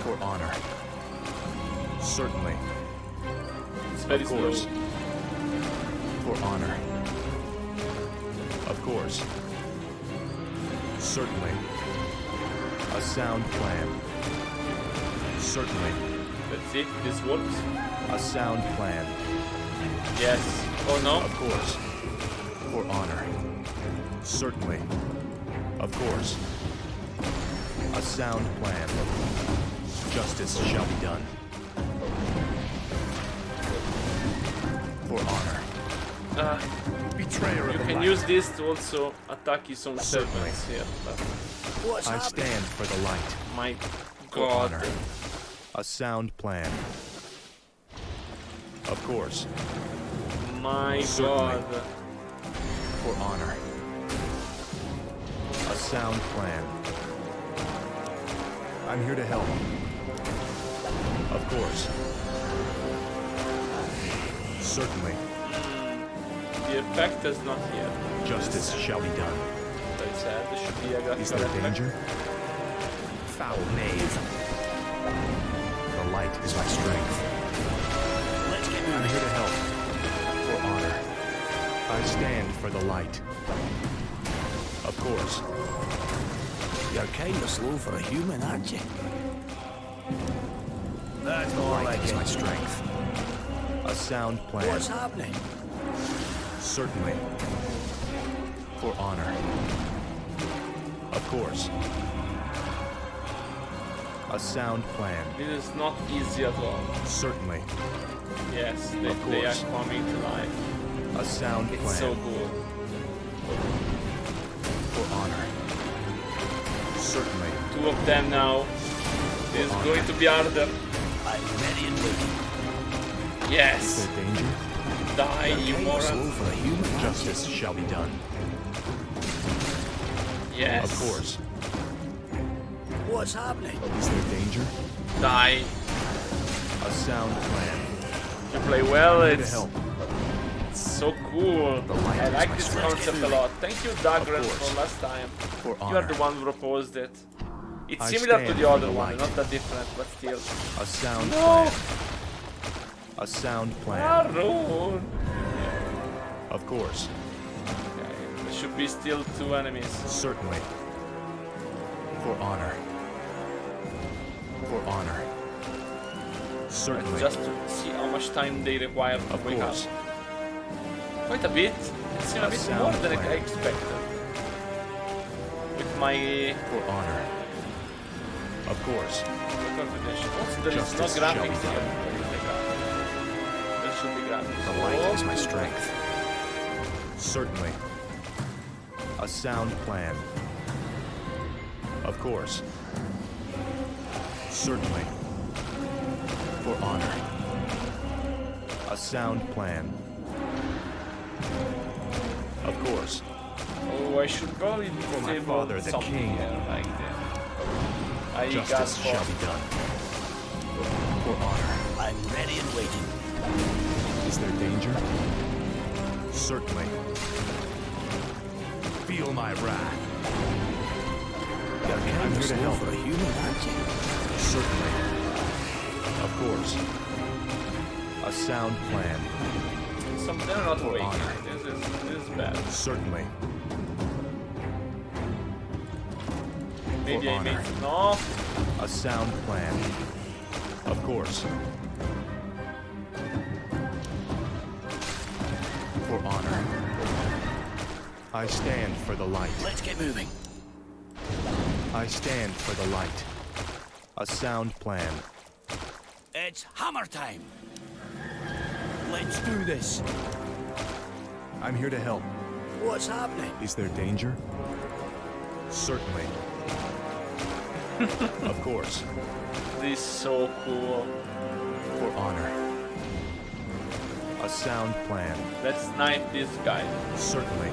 For honor. Certainly. It's very Of course. slow. For honor. Of course. Certainly. A sound plan. Certainly. That's it, this works. A sound plan. Yes. Oh no? Of course. For honor. Certainly. Of course. A sound plan. Justice shall be done. For honor. Betrayer of You the can light. use this to also attack his own Certainly. servants here. But What's I happening? stand for the light. my For god. honor. A sound plan. Of course. My Certainly. god. For honor. A sound plan. I'm here to help. Of course. Certainly. The effect is not here. Justice shall be done. As I said, there should be a Is graphical there effect. danger? Foul knave. The light is my strength. Let's get I'm moving. here to help. For honor. I stand for the light. Of course. You're kind of slow for a human, aren't you? That's The more light like is it. my strength. A sound plan. What's happening? Certainly. For honor. Of course. A sound plan. This is not easy at all. Certainly. Yes, Of they are course. coming to life. A sound It's plan. so cool. For honor. Certainly. 2 of them now. It's going to be harder. I'm ready and waiting. Is Yes! there danger? Die, You're you kind of slow moron. for a human, aren't you? Justice shall be done. Yes. Of course. What's happening? Is there danger? Die. A sound plan. You play well, Here to it's help. so cool. The light I is like my this strength. concept a lot. Thank you, Dagran, course. for last time. For You are honor. the one who proposed it. It's I similar to stand the for other the one, light. not that different, but still. A sound No! plan. A sound plan. Arun! Of course. Okay, there should be still 2 enemies. Certainly. For honor. For honor. Certainly. Just to see how much time they require to Of wake course. up. Quite a bit. It seemed a A bit sound more than I plan. expected. With my For honor. Of course. confidential. Also, there is no Justice shall be graphics here. done. There is no graphics. There should be graphics. The light is my Oh, strength. Certainly. A sound plan. Of course. Certainly. For honor. A sound plan. Of course. Oh, I should probably For my disable father, the something king. here, like that. I got Justice shall for be done. For honor. I'm ready and waiting. Is there danger? Certainly. Feel my wrath. You're I'm kind here of to slow help. for a human, aren't you? Certainly. Of course. A sound plan. some. They're not For waking. honor. This is bad. Certainly. Maybe I honor. made no. A sound plan. Of course. For honor. I stand for the light. Let's get moving. I stand for the light. A sound plan. It's hammer time. Let's do this. I'm here to help. What's happening? Is there danger? Certainly. Of course. This is so cool. For honor. A sound plan. Let's snipe this guy. Certainly.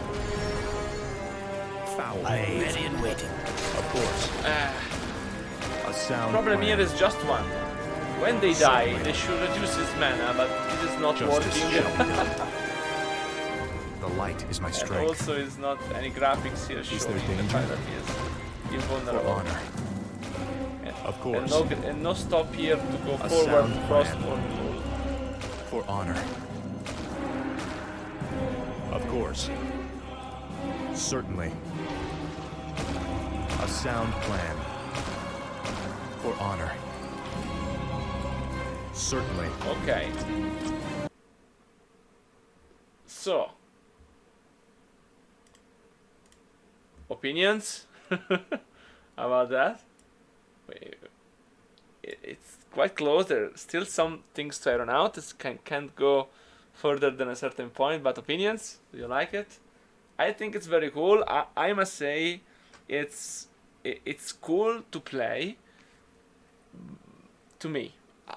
Foul I'm knave. ready and waiting. Of course. A sound Problem plan. here is just one. When they die, Certainly. they should reduce his mana, but it is not Justice working. shall be done. The light is my And strength. also, is not any graphics here there showing the danger? fact that he is For invulnerable. honor. Of course. And no stop here to go A forward, sound cross, plan. or roll. For honor. Of course. Certainly. A sound plan. For honor. Certainly. Okay. So. Opinions? About that? Wait, it's quite close. There are still some things to iron out. It can't go further than a certain point. But opinions? Do you like it? I think it's very cool. I must say, it's cool to play. To me,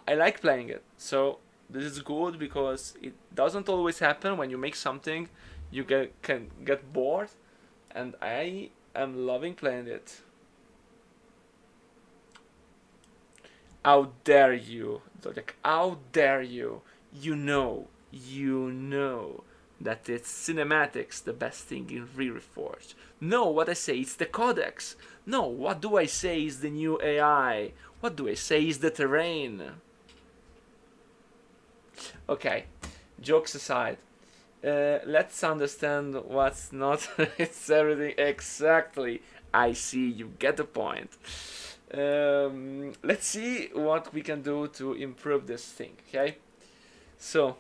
I like playing it. So this is good because it doesn't always happen. When you make something, you can get bored, and I am loving playing it. How dare you, Zodiac? How dare you? You know You know that it's cinematics the best thing in Re-Reforged. No, what I say is the codex. No, what do I say is the new AI. What do I say is the terrain. Okay, jokes aside. Let's understand what's not. It's everything exactly. I see, you get the point. Let's see what we can do to improve this thing, okay? So,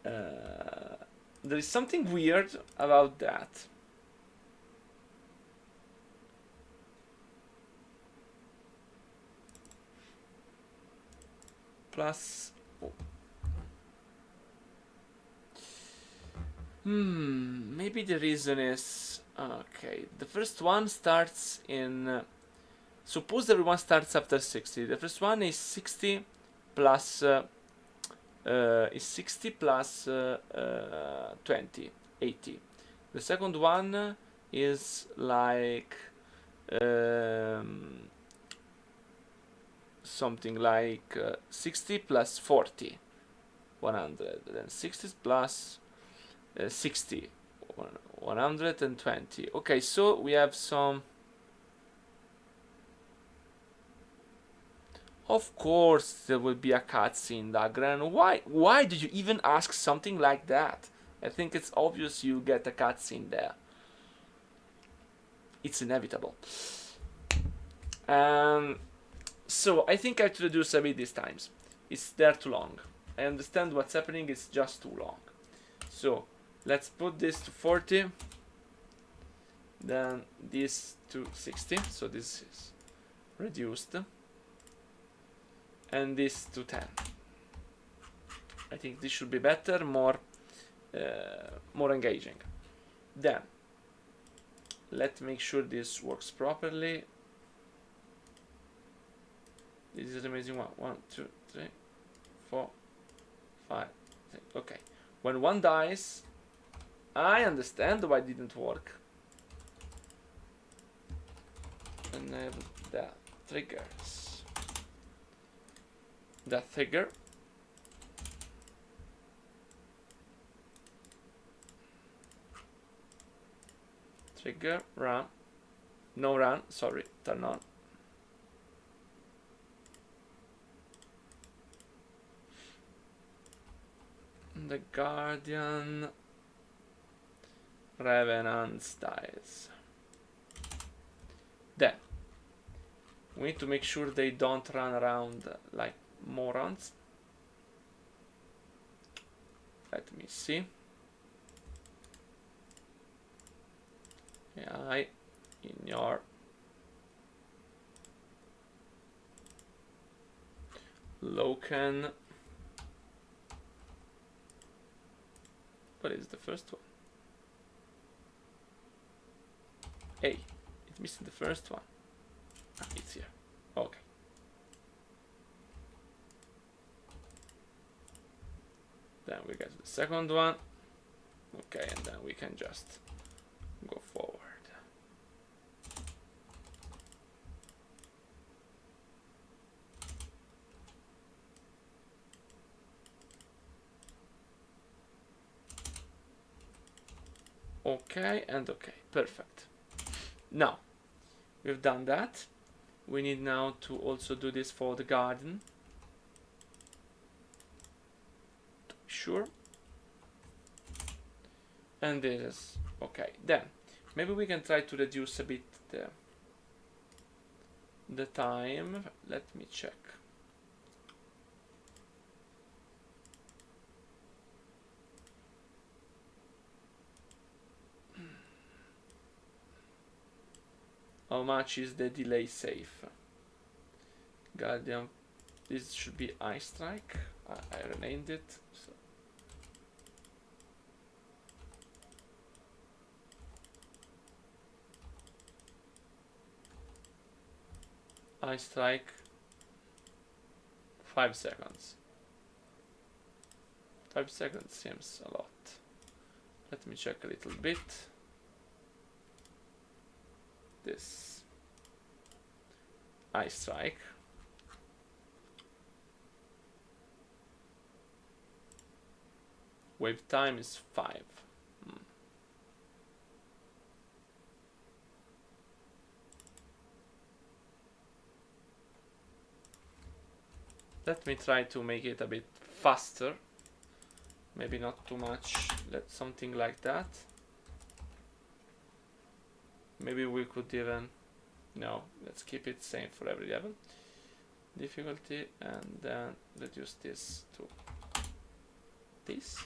there is something weird about that. Plus, oh. Maybe the reason is, okay, the first one starts in, suppose everyone starts after 60. The first one is 60 plus, 60 plus 20, 80. The second one is like something like 60 plus 40, 100. Then 60 plus 60, 120. Okay, so we have some. Of course, there will be a cutscene, Dagran. Why did you even ask something like that? I think it's obvious you get a cutscene there. It's inevitable. So I think I have to reduce a bit these times. It's there too long. I understand what's happening. It's just too long. So let's put this to 40. Then this to 60. So this is reduced. And this to 10. I think this should be better, more engaging. Then let's make sure this works properly. This is an amazing one. 1, 2, 3, 4, 5, 6. Okay. When one dies, I understand why it didn't work. And I have the triggers. The trigger. Trigger, run. No run, sorry, turn on. The Guardian Revenants dies. Then we need to make sure they don't run around like morons. Let me see. AI in your Loken. What is the first one? A. It's missing the first one. Ah, it's here. Okay. Then we get the second one. Okay, and then we can just go forward. Okay, and okay, perfect. Now, we've done that. We need now to also do this for the garden. Sure. And this is okay. Then maybe we can try to reduce a bit the time. Let me check. How much is the delay safe? Guardian, this should be Eye Strike. I renamed it. So. Eye Strike, 5 seconds. 5 seconds seems a lot. Let me check a little bit. This Eye Strike. Wave time is 5. Let me try to make it a bit faster. Maybe not too much. Let something like that. Maybe we could even... No, let's keep it same for every level. Difficulty, and then reduce this to this.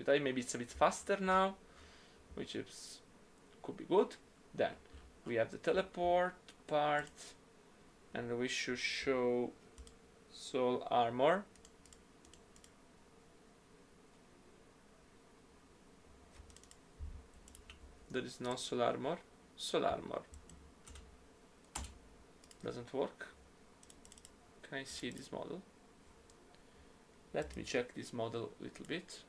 Maybe it's a bit faster now, which is could be good. Then we have the teleport part, and we should show soul armor. There is no soul armor. Soul armor doesn't work. Can I see this model? Let me check this model a little bit.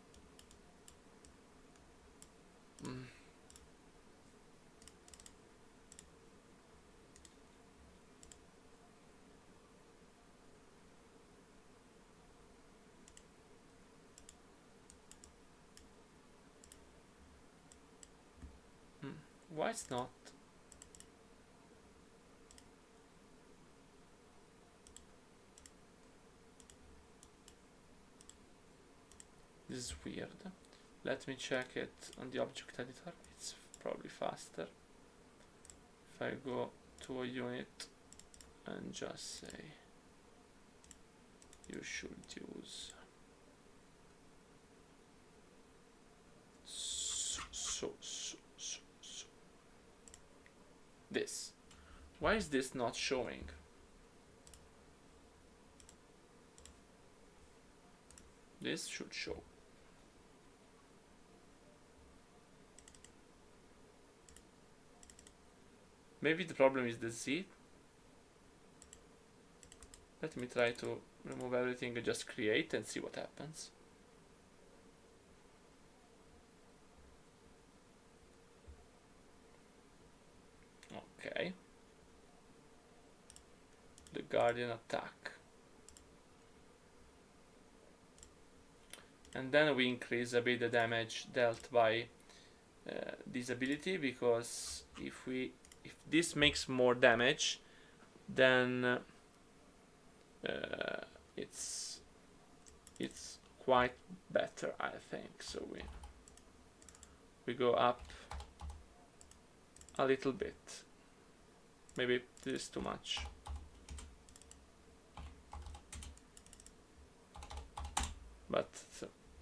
Why it's not? This is weird. Let me check it on the object editor. It's probably faster. If I go to a unit and just say you should use this. Why is this not showing? This should show. Maybe the problem is the Z. Let me try to remove everything and just create and see what happens. Okay. The Guardian attack. And then we increase a bit the damage dealt by this ability, because if this makes more damage, then it's quite better, I think. So we go up a little bit. Maybe this is too much. But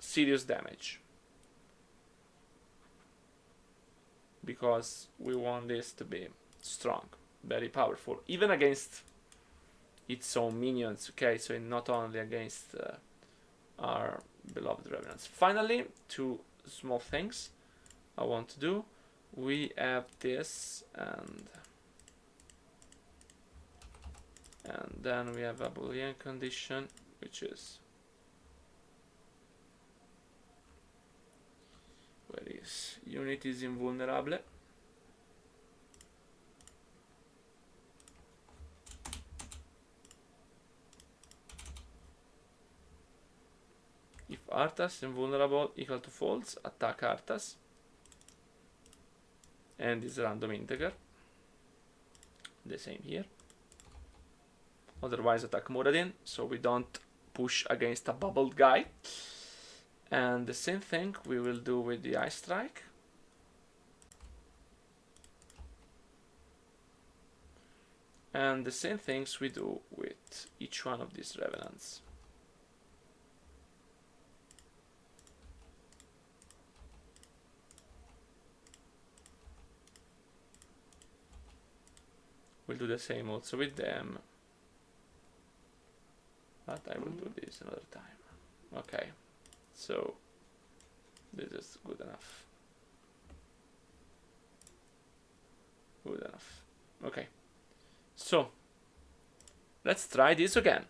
serious damage, because we want this to be strong, very powerful, even against its own minions. Okay, so not only against our beloved revenants. Finally, two small things I want to do. We have this, and then we have a Boolean condition, which is, where is unit is invulnerable. If Arthas invulnerable equal to false, attack Arthas, and is random integer. The same here. Otherwise attack Muradin, so we don't push against a bubbled guy. And the same thing we will do with the Ice Strike. And the same things we do with each one of these revenants. We'll do the same also with them. But I will do this another time. Okay. So this is good enough. Good enough. Okay. So let's try this again.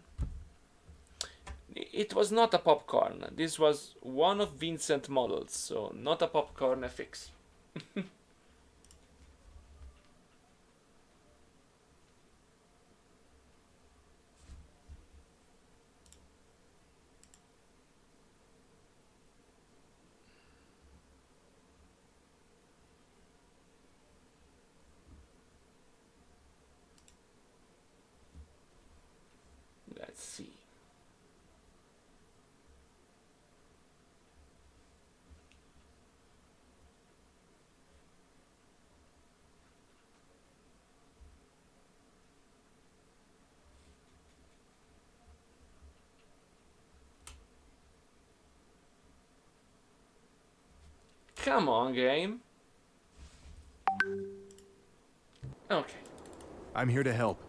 It was not a popcorn. This was one of Vincent models, so not a popcorn FX. see. Come on, game. Okay. I'm here to help.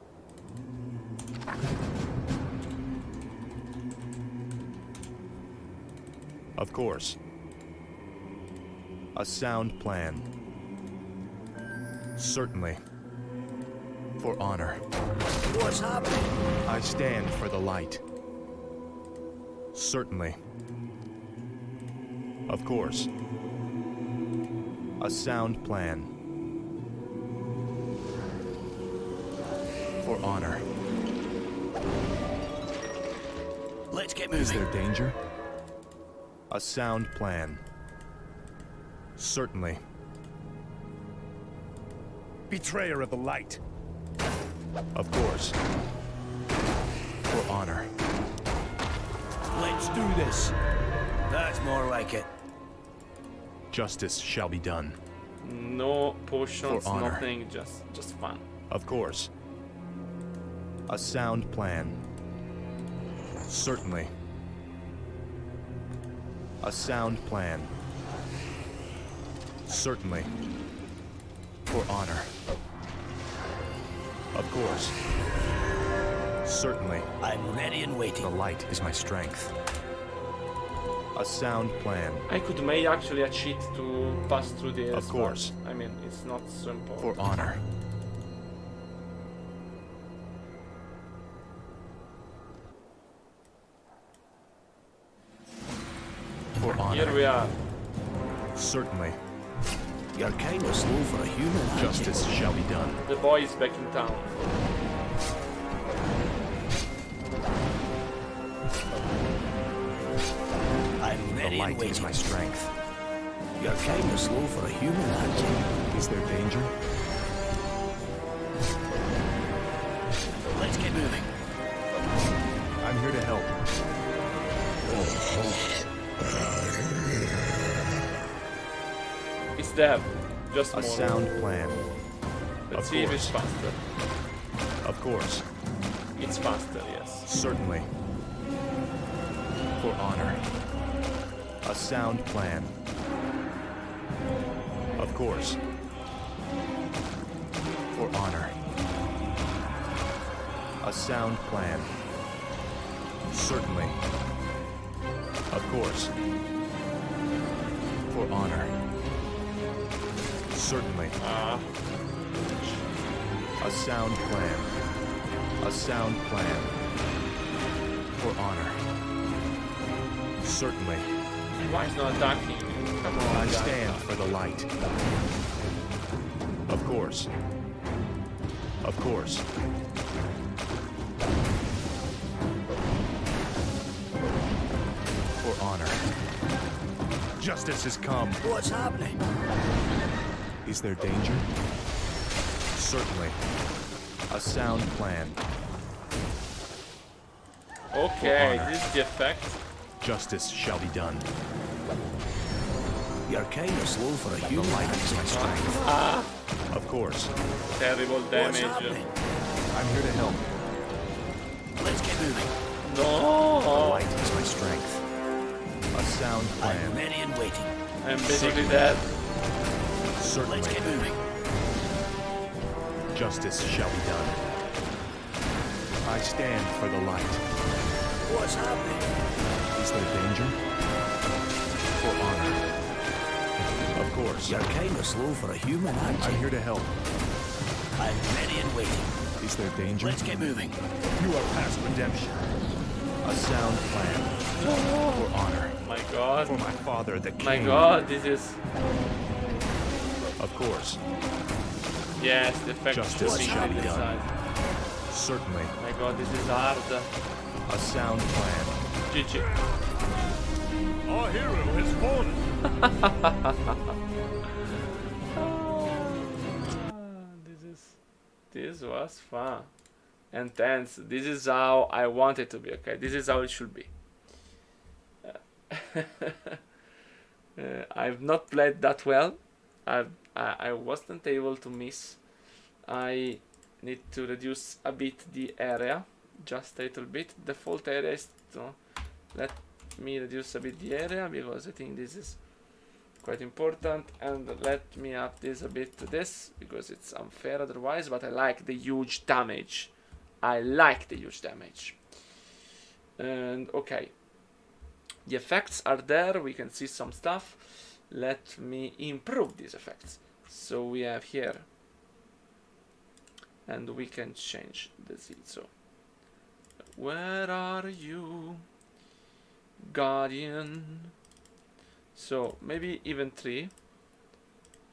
Of course. A sound plan. Certainly. For honor. What's happening? I stand for the light. Certainly. Of course. A sound plan. For honor. Let's get Is moving. there danger? A sound plan. Certainly. Betrayer of the light. Of course. For honor. Let's do this. That's more like it. Justice shall be done. No potions, For honor. nothing, just fun. Of course. A sound plan. Certainly. A sound plan. Certainly. For honor. Of course. Certainly. I'm ready and The waiting. light is my strength. A sound plan. I could make actually a cheat to pass through this. Of course. but, I mean, it's not so important. For honor. For honor. Here we are. Certainly. You're kind of slow for a human, aren't you? Justice shall be done. The boy is back in town. I'm The ready and light is waiting. my strength. You're kind of slow for a human, aren't you? Is there danger? Let's get moving. I'm here to help. It's there. Just A more. sound plan. Let's of see if it's course. faster. Of course. It's faster, yes. Certainly. For honor. A sound plan. Of course. For honor. A sound plan. Certainly. Of course. For honor. Certainly. Ah, A sound plan. A sound plan. For honor. Certainly. why is not attacking? Come on, I guys. stand for the light. Of course. Of course. For honor. Justice has come. What's happening? Is there danger? Certainly. A sound plan. Okay, For honor. this is the effect. Justice shall be done. You're kind of slow for a The human, light aren't is my you? strength. Ah, Of course. terrible What's damage. happening? I'm here to help. Let's get moving. The No! light is my strength. A sound I'm plan. ready and waiting. I'm basically dead. Certainly. Let's get moving. Justice shall be done. I stand for the light. What's happening? Is there danger? For honor. Of course. You're kind of slow for a human, aren't I'm you? here to help. I'm ready and waiting. Is there danger? Let's get moving. You are past redemption. A sound plan. For honor. My god. For my father, the king. My god, this is... Of course. Yes, the effect Justice should be shall be done. criticized. Certainly. My god, this is hard. A sound plan. GG. Our hero has fallen. This was fun. and 10s. This is how I want it to be, okay? This is how it should be. I've not played that well. I wasn't able to miss. I need to reduce a bit the area, just a little bit. Default area is to let me reduce a bit the area, because I think this is quite important, and let me up this a bit to this, because it's unfair otherwise, but I like the huge damage. I like the huge damage. And okay, the effects are there, we can see some stuff. Let me improve these effects. So we have here, and we can change the Z. So where are you, Guardian? So maybe even 3,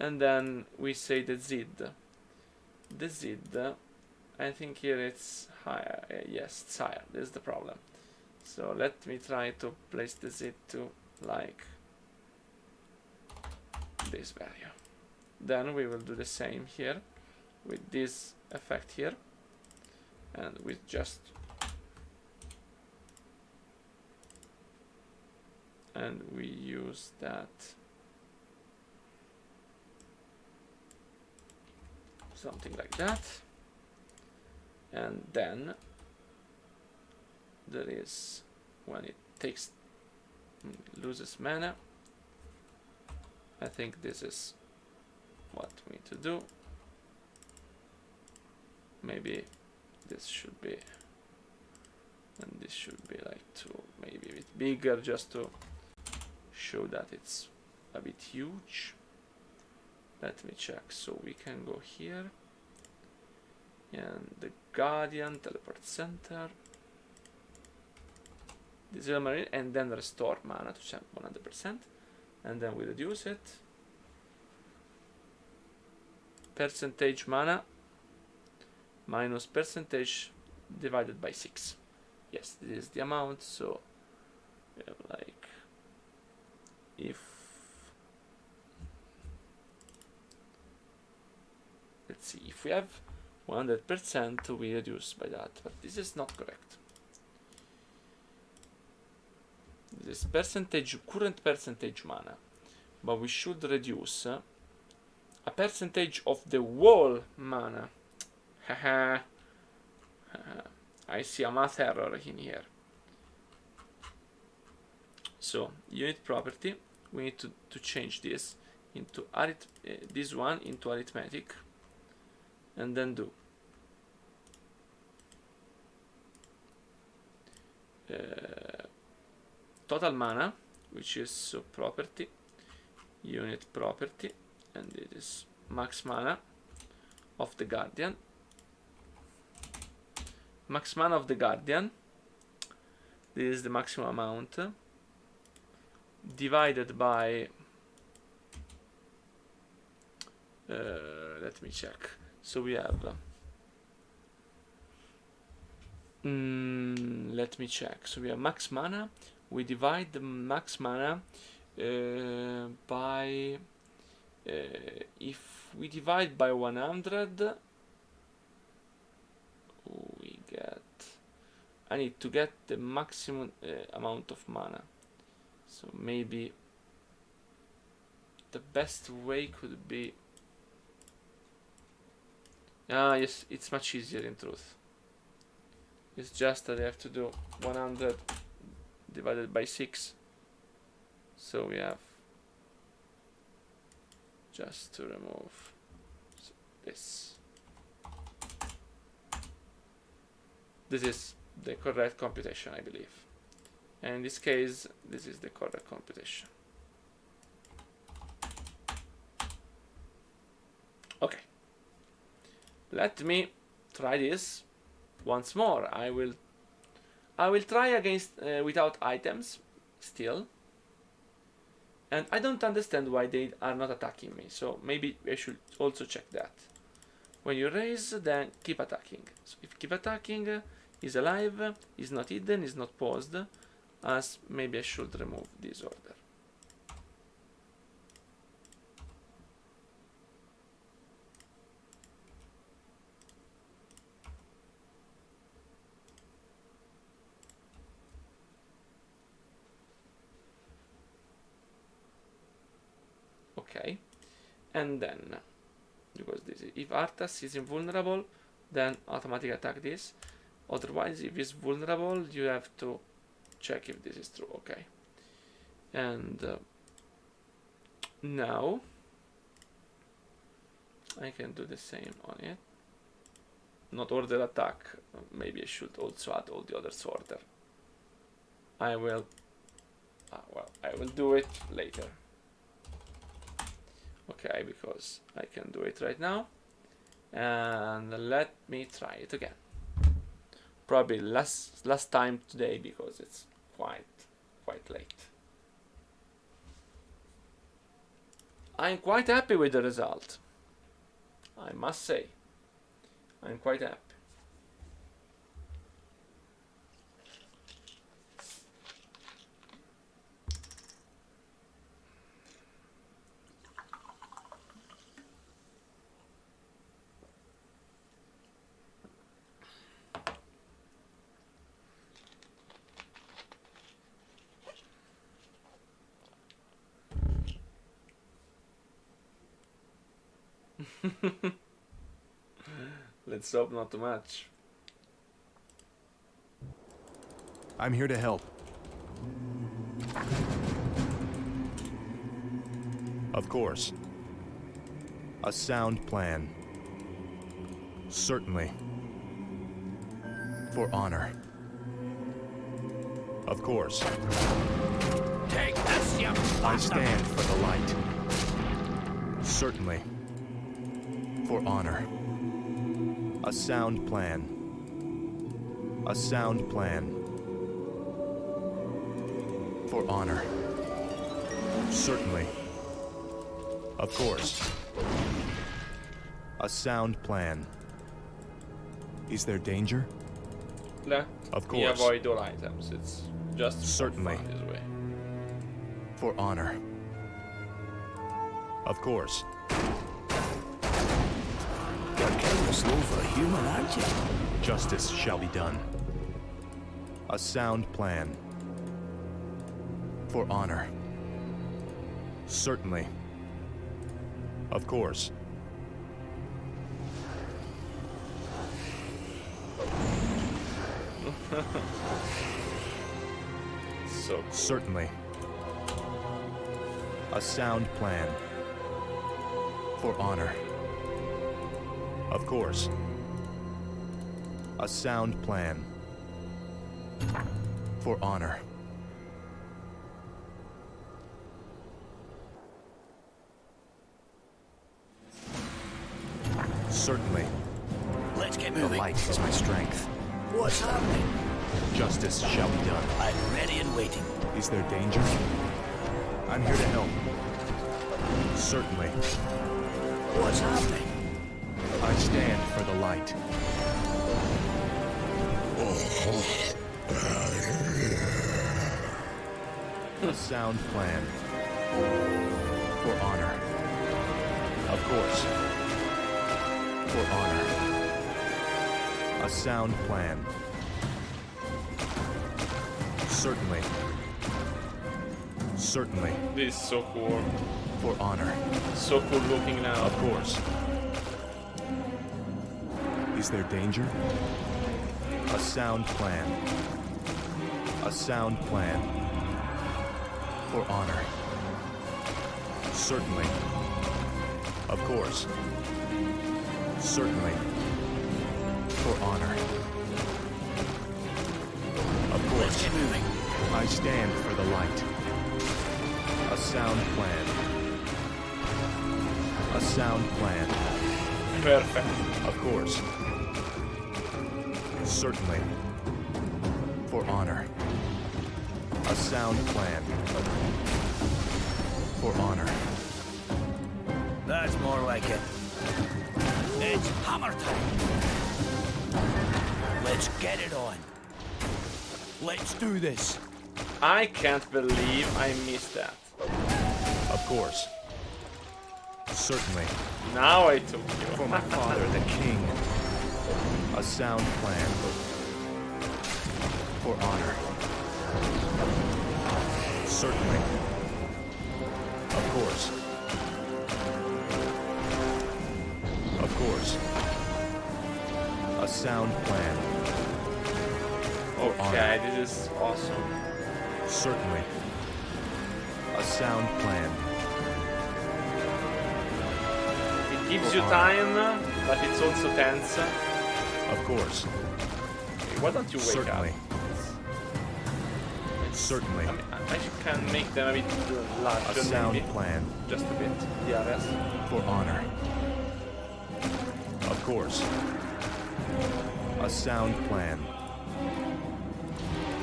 and then we say the Z. The Z, I think here it's higher. Yes, it's higher. This is the problem. So let me try to place the Z to like this value. Then we will do the same here with this effect here, and with just and we use that something like that, and then there is when it takes loses mana. I think this is what we need to do. Maybe this should be, and this should be like 2, maybe a bit bigger, just to show that it's a bit huge. Let me check. So we can go here, and the Guardian teleport center, Digital Marine, and then restore mana to 100%, and then we reduce it. Percentage mana minus percentage divided by 6. Yes, this is the amount. So we have like, if let's see, if we have 100%, we reduce by that, but this is not correct. This is percentage, current percentage mana, but we should reduce a percentage of the whole mana. Haha. I see a math error in here. So unit property, we need to change this into this one into arithmetic, and then do total mana, which is property, unit property, and it is max mana of the Guardian. Max mana of the Guardian, this is the maximum amount, divided by let me check. So we have let me check. So we have max mana, we divide the max mana by if we divide by 100, we get, I need to get the maximum amount of mana. So maybe the best way could be, yes, it's much easier in truth. It's just that I have to do 100 divided by 6. So we have just to remove this. This is the correct computation, I believe. And in this case, this is the correct computation. Okay. Let me try this once more. I will try against without items still. And I don't understand why they are not attacking me. So maybe I should also check that. When you raise, then keep attacking. So if keep attacking is alive, is not hidden, is not paused, as maybe I should remove this order. Okay. And then, because this is, if Arthas is invulnerable, then automatic attack this. Otherwise, if he's vulnerable, you have to check if this is true. Okay. And now I can do the same on it. Not order attack. Maybe I should also add all the others order. I will. Well, I will do it later. Okay, because I can do it right now. And let me try it again. Probably last time today because it's quite late. I'm quite happy with the result. I must say. I'm quite happy. Let's hope not too much. I'm here to help. Of course. A sound plan. Certainly. For honor. Of course. Take this, you I bastard! stand for the light. Certainly. For honor. A sound plan. A sound plan. For honor. Certainly. Of course. A sound plan. Is there danger? Let Of me course. avoid all items. It's just for Certainly. fun this way. For honor. Of course. You're kind of slow for a human, aren't you? Justice shall be done. A sound plan. For honor. Certainly. Of course. So cool. Certainly. A sound plan. For honor. Of course. A sound plan. For honor. Certainly. Let's get The moving. light is my strength. What's happening? Justice shall be done. I'm ready and waiting. Is there danger? I'm here to help. Certainly. What's happening? I stand for the light. A sound plan. For honor. Of course. For honor. A sound plan. Certainly. Certainly. This is so cool. For honor. So cool looking now. Of course. Is there danger? A sound plan. A sound plan. For honor. Certainly. Of course. Certainly. For honor. Of Let's course. get moving. I stand for the light. A sound plan. A sound plan. Perfect. Of course. Certainly. For honor. A sound plan. For honor. That's more like it. It's hammer time. Let's get it on. Let's do this. I can't believe I missed that. Of course. Certainly. Now I took For you. my father, the king. A sound plan. For honor. Certainly. Of course. Of course. A sound plan. Okay, this is awesome. Certainly. A sound plan. It gives For you honor. time, but it's also tense. Of course. Why don't you wake Certainly. up? Certainly. I mean, I can make them a bit A larger, sound maybe. plan. Just a bit. The others. For honor. Of course. A sound plan.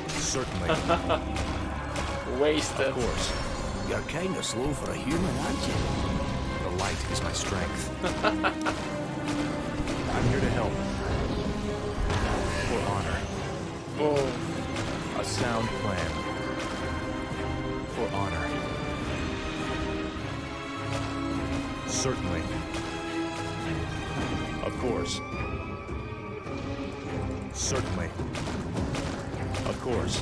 Certainly. Wasted. Of course. You're kinda slow for a human, aren't you? The light is my strength. I'm here to help. For honor. Boom. A sound plan. For honor. Certainly. Of course. Certainly. Of course.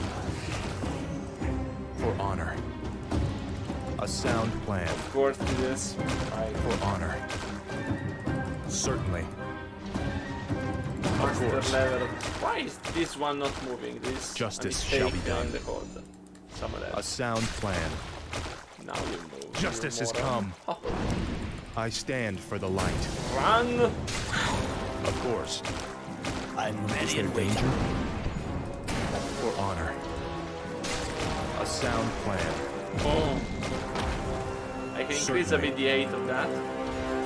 For honor. A sound plan. Of course it is. For honor. Certainly. Of Master course. level. Why is this one not moving? This Justice a shall mistake be done. in the code. Some of A that. sound plan. Now you move. Justice you has moron. come. I stand for the light. Run! Of course. I'm Is ready there and waiting. danger? For honor. A sound plan. Boom. I can increase a bit the 8 of that.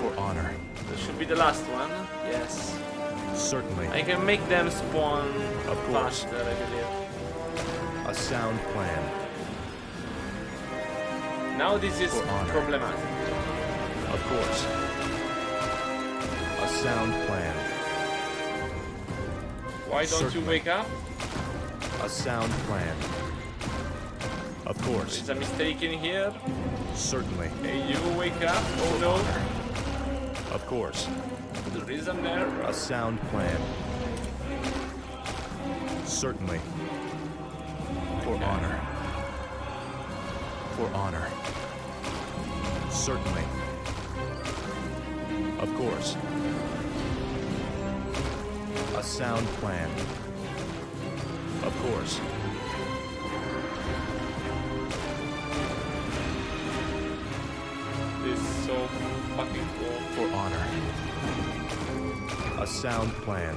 For honor. This should be the last one. Yes. Certainly. I can make them spawn Of course. faster, I believe. A sound plan. Now this is For honor. problematic. Of course. A sound plan. Why don't you Certainly. wake up? A sound plan. Of course. There's a mistake in here. Certainly. Hey, you wake up. Oh no. Of course. There is an error. A sound plan. Certainly. For honor. For honor. Certainly. Of course. A sound plan. Of course. This is so fucking cool. For honor. A sound plan.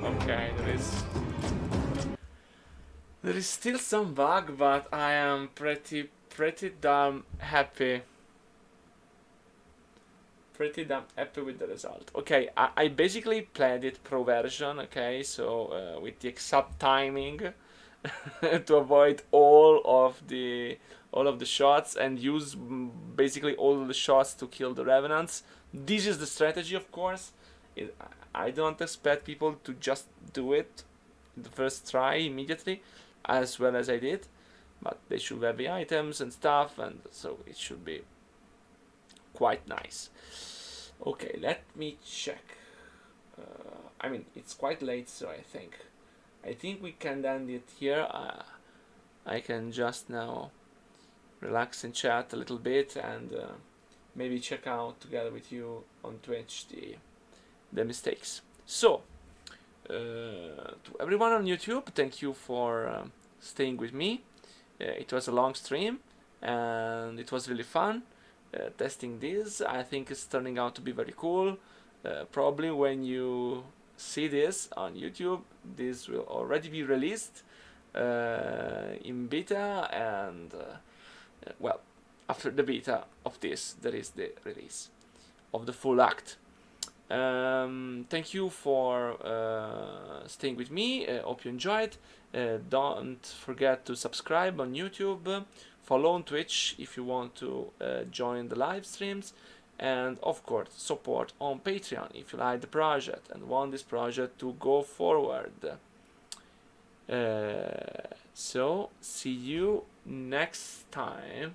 Okay, there is still some bug, but I am pretty damn happy. Pretty damn happy with the result. Okay, I basically played it pro version. Okay, so with the exact timing to avoid all of the shots and use basically all the shots to kill the revenants. This is the strategy, of course. I don't expect people to just do it the first try immediately, as well as I did, but they should have the items and stuff, and so it should be quite nice. Okay, let me check. I mean, it's quite late, so I think we can end it here. I can just now relax and chat a little bit, and maybe check out together with you on Twitch the mistakes. So, to everyone on YouTube, thank you for staying with me. It was a long stream, and it was really fun testing this. I think it's turning out to be very cool. Probably when you see this on YouTube, this will already be released in beta, and well, after the beta of this, there is the release of the full act. Thank you for staying with me. Hope you enjoyed. Don't forget to subscribe on YouTube, follow on Twitch if you want to join the live streams, and of course support on Patreon if you like the project and want this project to go forward. So see you next time.